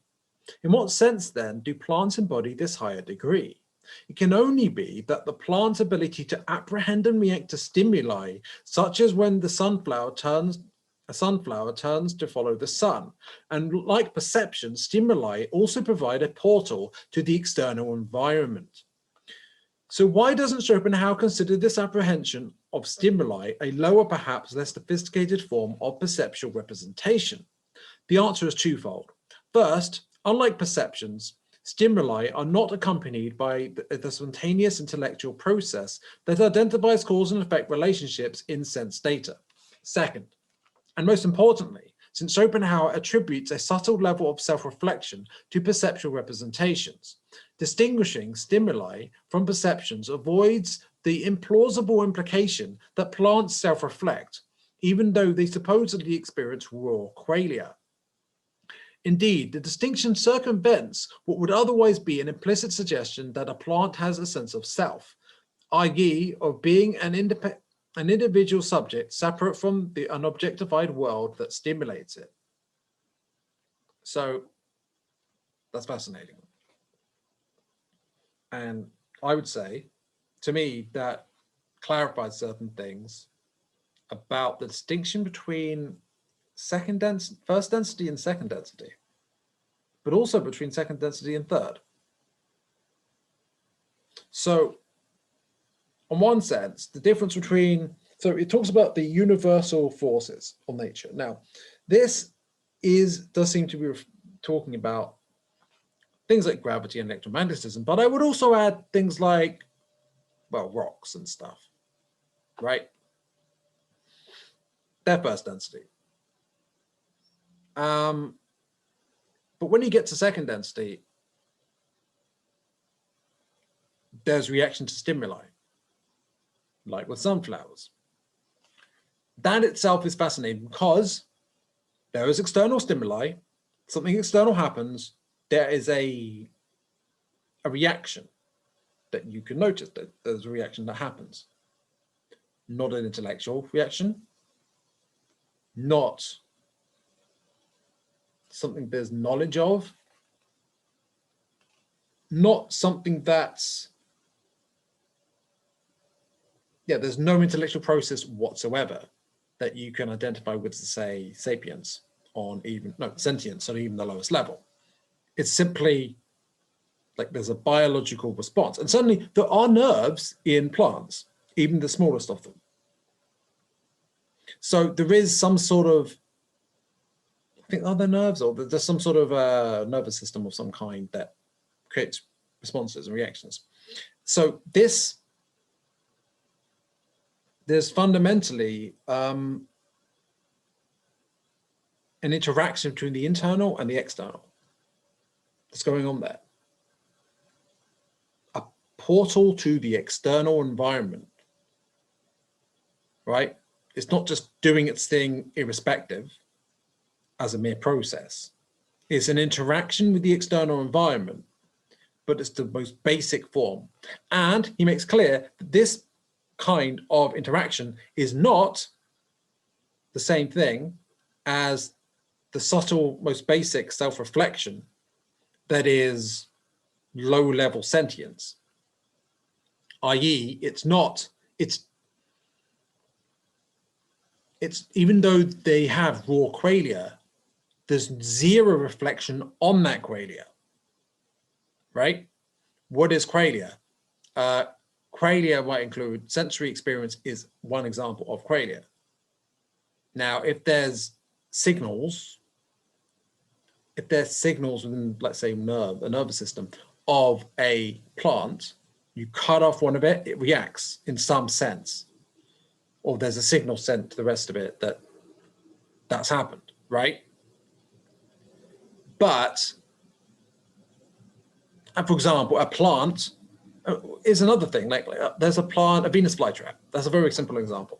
In what sense then do plants embody this higher degree? It can only be that the plant's ability to apprehend and react to stimuli, such as when a sunflower turns to follow the sun. And like perception, stimuli also provide a portal to the external environment. So why doesn't Schopenhauer consider this apprehension of stimuli a lower, perhaps less sophisticated form of perceptual representation? The answer is twofold. First, unlike perceptions, stimuli are not accompanied by the spontaneous intellectual process that identifies cause and effect relationships in sense data. Second, and most importantly, since Schopenhauer attributes a subtle level of self-reflection to perceptual representations, distinguishing stimuli from perceptions avoids the implausible implication that plants self-reflect, even though they supposedly experience raw qualia. Indeed, the distinction circumvents what would otherwise be an implicit suggestion that a plant has a sense of self, i.e. of being an individual subject separate from the unobjectified world that stimulates it. So that's fascinating. And I would say, to me, that clarifies certain things about the distinction between first density and second density, but also between second density and third. So in one sense, the difference between, so it talks about the universal forces of nature. Now, this does seem to be talking about things like gravity and electromagnetism, but I would also add things like, well, rocks and stuff, right? They're first density. But when you get to second density, there's reaction to stimuli, like with sunflowers. That itself is fascinating because there is external stimuli, something external happens, there is a reaction that you can notice, that there's a reaction that happens. Not an intellectual reaction, not something there's knowledge of, not something that's, there's no intellectual process whatsoever that you can identify with, say, sapience on even, no, sentience on even the lowest level. It's simply like there's a biological response. And certainly there are nerves in plants, even the smallest of them. So there is some sort of, I think, are there nerves, or there's some sort of nervous system of some kind that creates responses and reactions. So there's fundamentally an interaction between the internal and the external that's going on there. A portal to the external environment, right? It's not just doing its thing irrespective as a mere process. It's an interaction with the external environment, but it's the most basic form. And he makes clear that this kind of interaction is not the same thing as the subtle, most basic self-reflection that is low-level sentience, i.e. it's even though they have raw qualia, there's zero reflection on that qualia, right? What is qualia? Qualia might include sensory experience, is one example of qualia. Now, if there's signals within, let's say, a nervous system of a plant, you cut off one of it, it reacts in some sense. Or there's a signal sent to the rest of it that's happened, right? But, and for example, a plant is another thing. Like there's a plant, a Venus flytrap. That's a very simple example.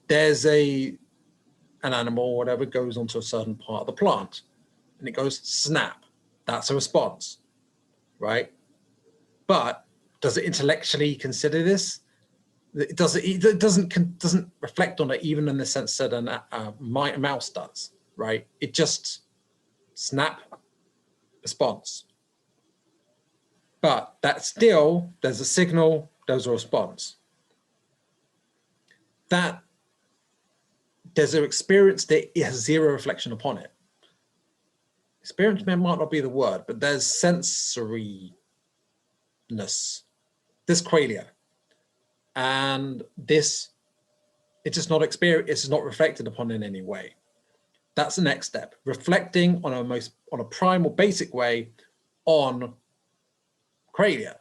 There's an animal, or whatever, goes onto a certain part of the plant, and it goes snap. That's a response, right? But does it intellectually consider this? It doesn't reflect on it, even in the sense that a mouse does, right? It just snap, response. But that's still, there's a signal, there's a response. That there's an experience that it has zero reflection upon it. Experience might not be the word, but there's sensoryness, this qualia. And this, it's just not experienced, it's not reflected upon in any way. That's the next step, reflecting on a primal basic way on qualia,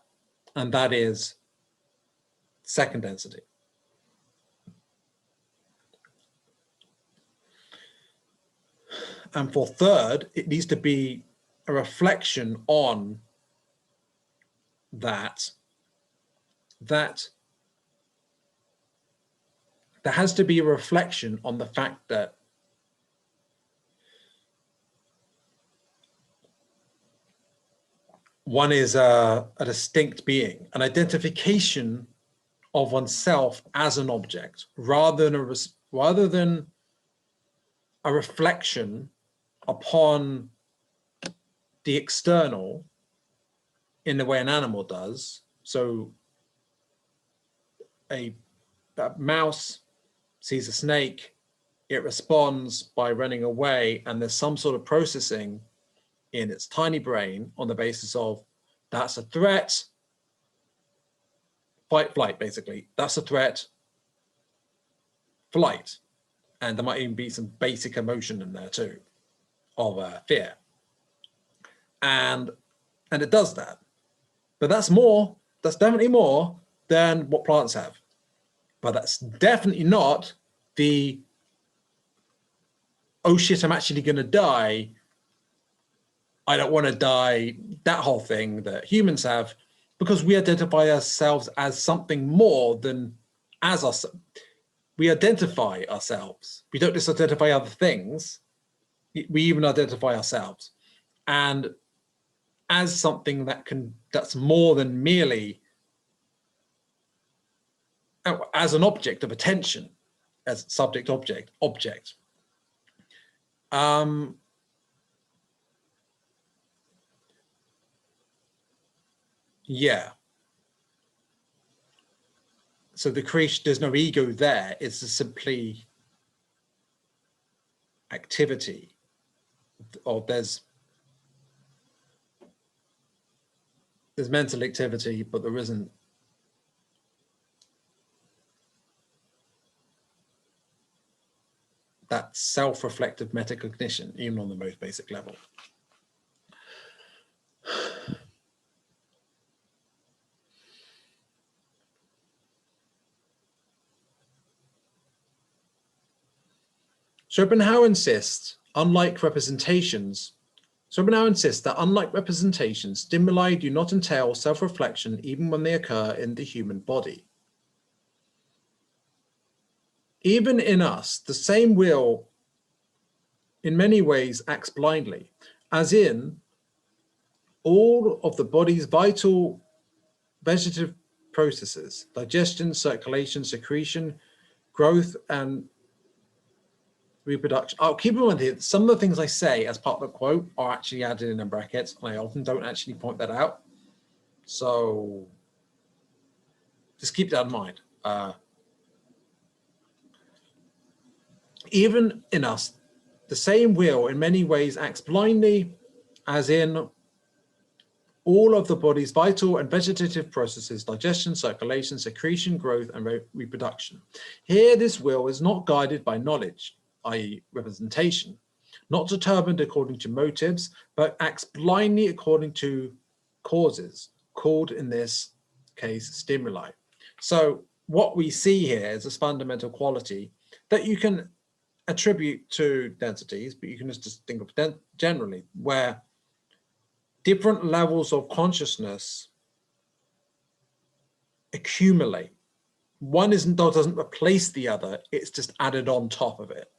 and that is second density. And for third, it needs to be a reflection on that there has to be a reflection on the fact that one is a distinct being, an identification of oneself as an object, rather than a reflection upon the external in the way an animal does. So a mouse sees a snake, it responds by running away, and there's some sort of processing in its tiny brain on the basis of that's a threat, fight, flight, basically. That's a threat, flight. And there might even be some basic emotion in there too, of fear. And it does that. But that's definitely more than what plants have. But that's definitely not the, oh shit, I'm actually gonna die, I don't want to die, that whole thing that humans have, because we identify ourselves as something more than as us. We identify ourselves. We don't just identify other things. We even identify ourselves. and as something that's more than merely as an object of attention, as subject, object. Yeah. So the creation, there's no ego there. It's a simply activity, or there's mental activity, but there isn't that self-reflective metacognition, even on the most basic level. Schopenhauer insists that unlike representations, stimuli do not entail self-reflection even when they occur in the human body. Even in us, the same will in many ways acts blindly, as in all of the body's vital vegetative processes, digestion, circulation, secretion, growth, and reproduction. I'll keep in mind here, some of the things I say as part of the quote are actually added in brackets, and I often don't actually point that out. So just keep that in mind. Even in us, the same will in many ways acts blindly, as in all of the body's vital and vegetative processes, digestion, circulation, secretion, growth, and reproduction. Here, this will is not guided by knowledge, i.e. representation, not determined according to motives, but acts blindly according to causes, called in this case stimuli. So what we see here is this fundamental quality that you can attribute to densities, but you can just think of generally, where different levels of consciousness accumulate. One doesn't replace the other, it's just added on top of it.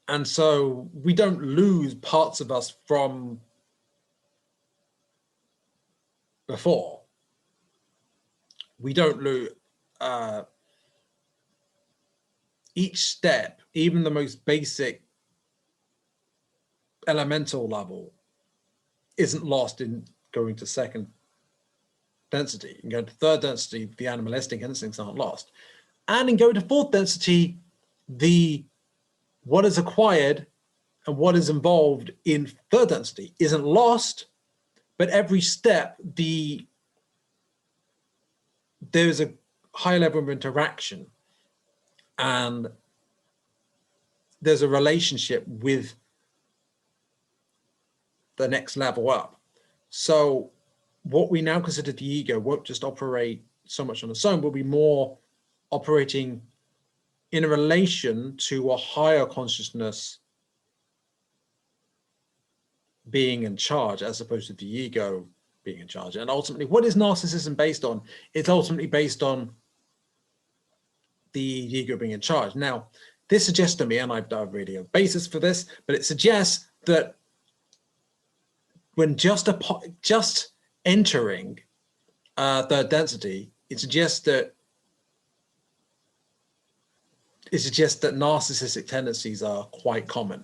And so we don't lose parts of us from before. We don't lose each step, even the most basic elemental level, isn't lost in going to second density. In going to third density, the animalistic instincts aren't lost. And in going to fourth density, what is acquired and what is involved in third density isn't lost, but every step, there's a high level of interaction, and there's a relationship with the next level up. So what we now consider the ego won't just operate so much on its own, will be more operating in a relation to a higher consciousness being in charge, as opposed to the ego being in charge. And ultimately, what is narcissism based on? It's ultimately based on the ego being in charge. Now, this suggests to me, and I don't really have a basis for this, but it suggests that when just entering third density, it suggests that narcissistic tendencies are quite common.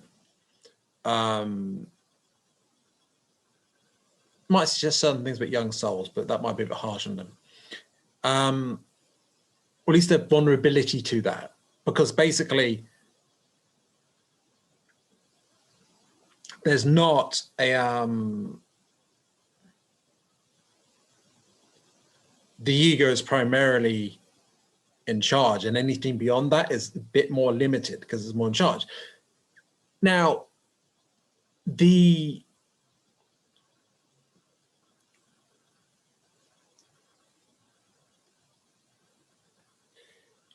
Might suggest certain things about young souls, but that might be a bit harsh on them. Or at least a vulnerability to that, because basically there's not a the ego is primarily in charge, and anything beyond that is a bit more limited because it's more in charge. Now,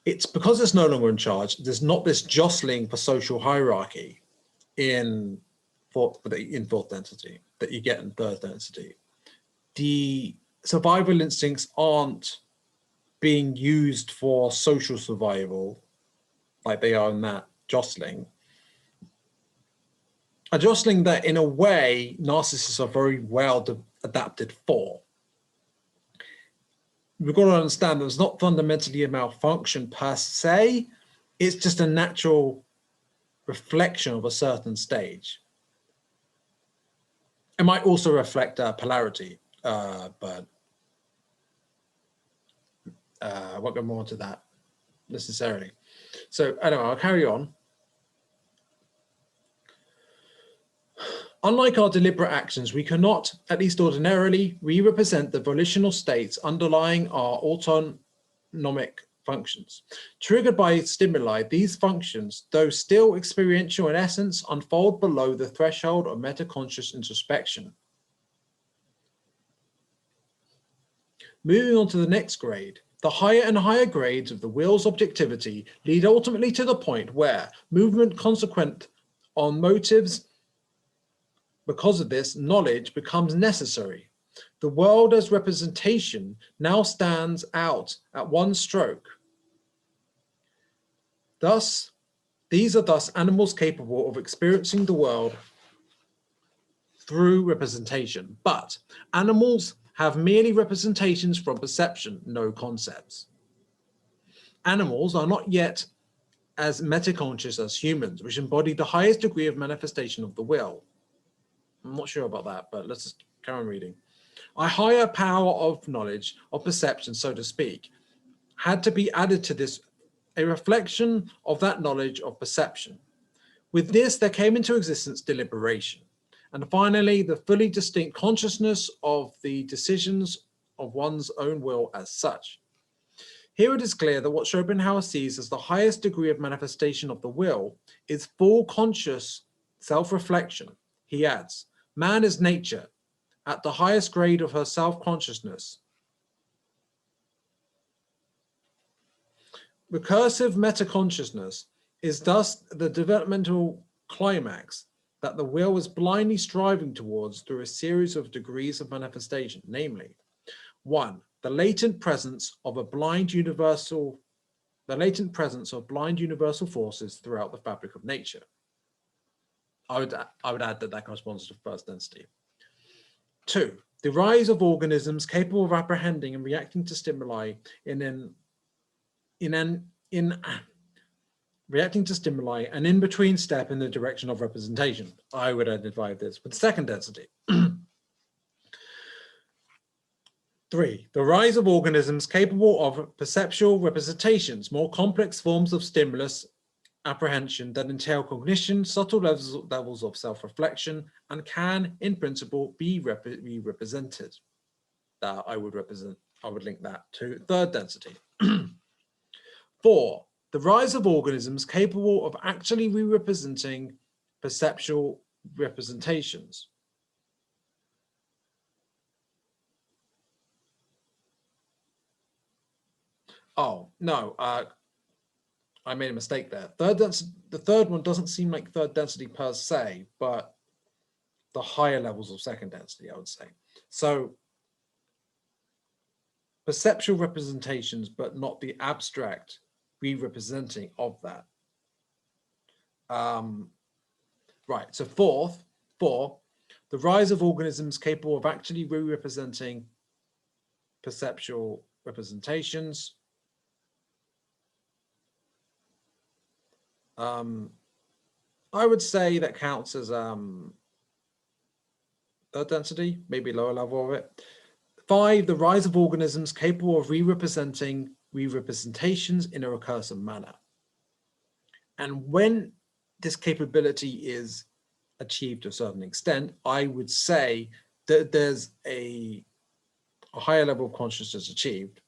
it's because it's no longer in charge, there's not this jostling for social hierarchy in fourth density that you get in third density. The survival instincts aren't being used for social survival like they are in that jostling. A jostling that in a way narcissists are very well adapted for. We've got to understand that it's not fundamentally a malfunction per se, it's just a natural reflection of a certain stage. It might also reflect polarity, but I won't go more into that necessarily. So anyway, I'll carry on. Unlike our deliberate actions, we cannot, at least ordinarily, re-represent the volitional states underlying our autonomic functions. Triggered by stimuli, these functions, though still experiential in essence, unfold below the threshold of metaconscious introspection. Moving on to the next grade, the higher and higher grades of the will's objectivity lead ultimately to the point where movement consequent on motives. Because of this, knowledge becomes necessary. The world as representation now stands out at one stroke. Thus, these are thus animals capable of experiencing the world through representation. But animals have merely representations from perception, no concepts. Animals are not yet as metaconscious as humans, which embody the highest degree of manifestation of the will. I'm not sure about that, but let's just carry on reading. A higher power of knowledge, of perception, so to speak, had to be added to this, a reflection of that knowledge of perception. With this, there came into existence deliberation, and finally, the fully distinct consciousness of the decisions of one's own will as such. Here it is clear that what Schopenhauer sees as the highest degree of manifestation of the will is full conscious self-reflection. He adds, man is nature, at the highest grade of her self-consciousness. Recursive metaconsciousness is thus the developmental climax that the will is blindly striving towards through a series of degrees of manifestation, namely, 1, the latent presence of blind universal forces throughout the fabric of nature. I would add that corresponds to first density. 2, the rise of organisms capable of apprehending and reacting to stimuli an in-between step in the direction of representation. I would identify this with second density. 3, the rise of organisms capable of perceptual representations, more complex forms of stimulus apprehension that entail cognition, subtle levels of self-reflection, and can, in principle, be represented. That I would link that to third density. 4, the rise of organisms capable of actually re-representing perceptual representations. Oh, no, I made a mistake there. The third one doesn't seem like third density per se, but the higher levels of second density, I would say. So perceptual representations, but not the abstract re-representing of that. Right, so 4, the rise of organisms capable of actually re-representing perceptual representations. I would say that counts as third density, maybe lower level of it. 5, the rise of organisms capable of re-representing re-representations in a recursive manner. And when this capability is achieved to a certain extent, I would say that there's a higher level of consciousness achieved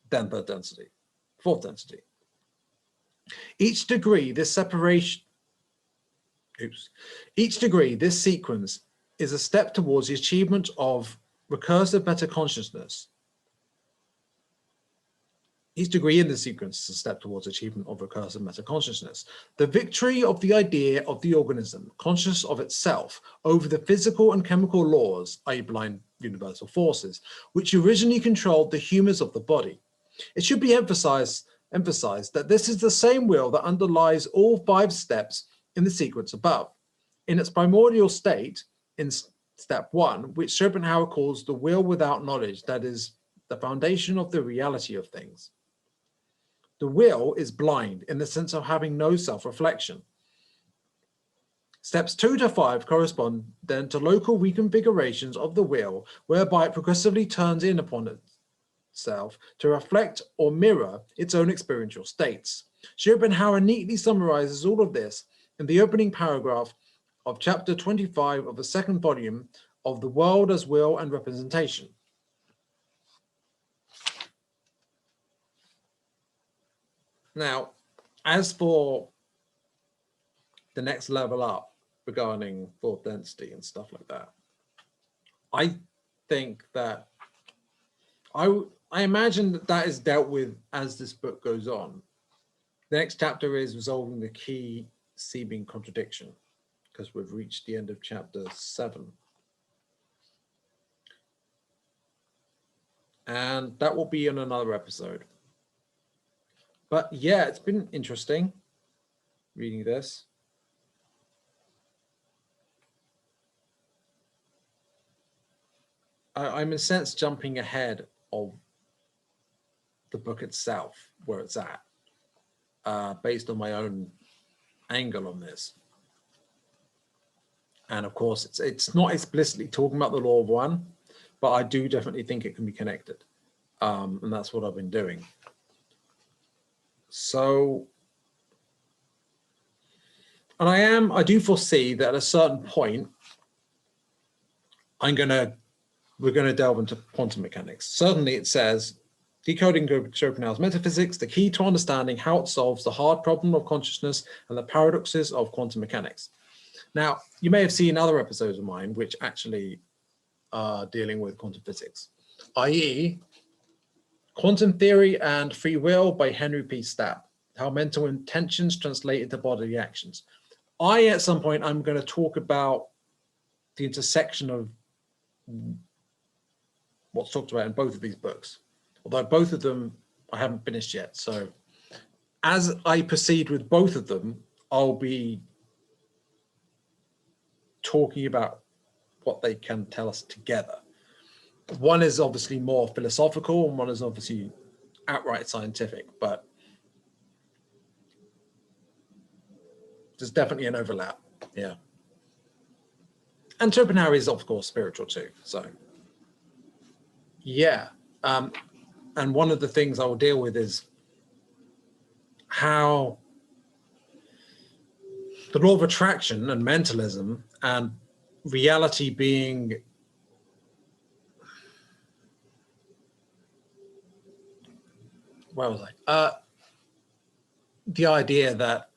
than third density, fourth density. Each degree, this sequence is a step towards the achievement of recursive metaconsciousness. Each degree in the sequence is a step towards achievement of recursive metaconsciousness. The victory of the idea of the organism, conscious of itself, over the physical and chemical laws, i.e. blind universal forces, which originally controlled the humors of the body. It should be emphasized emphasized that this is the same will that underlies all 5 steps in the sequence above. In its primordial state, in step 1, which Schopenhauer calls the will without knowledge, that is, the foundation of the reality of things. The will is blind in the sense of having no self-reflection. Steps 2 to 5 correspond then to local reconfigurations of the will, whereby it progressively turns in upon itself to reflect or mirror its own experiential states. Schopenhauer neatly summarizes all of this in the opening paragraph of chapter 25 of the 2nd volume of The World as Will and Representation. Now, as for the next level up regarding fourth density and stuff like that, I think that I imagine that that is dealt with as this book goes on. The next chapter is resolving the key seeming contradiction, because we've reached the end of chapter 7. And that will be in another episode. But yeah, it's been interesting reading this. I'm in a sense jumping ahead of the book itself, where it's at, based on my own angle on this. And of course, it's not explicitly talking about the law of one, but I do definitely think it can be connected. And that's what I've been doing. So, and I do foresee that at a certain point, we're gonna delve into quantum mechanics. Certainly it says, decoding Schopenhauer's metaphysics, the key to understanding how it solves the hard problem of consciousness and the paradoxes of quantum mechanics. Now, you may have seen other episodes of mine which actually are dealing with quantum physics, i.e. Quantum Theory and Free Will by Henry P. Stapp, how mental intentions translate into bodily actions. At some point, I'm going to talk about the intersection of what's talked about in both of these books, although both of them I haven't finished yet. So as I proceed with both of them, I'll be talking about what they can tell us together. One is obviously more philosophical and one is obviously outright scientific, but there's definitely an overlap. Yeah. And Schopenhauer is of course spiritual too. So yeah. And one of the things I will deal with is how the law of attraction and mentalism and reality being where was I? The idea that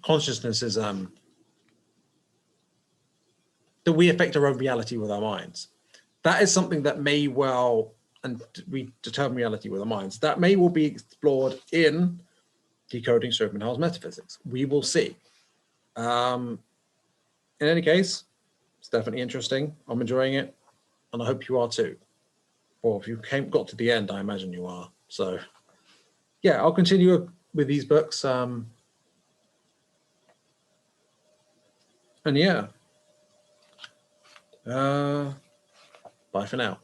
consciousness is that we affect our own reality with our minds. That is something that may well, and we determine reality with our minds, that may well be explored in Decoding Schopenhauer's Metaphysics. We will see. In any case, it's definitely interesting. I'm enjoying it, and I hope you are too. Or if you got to the end, I imagine you are. So yeah, I'll continue with these books. And yeah, bye for now.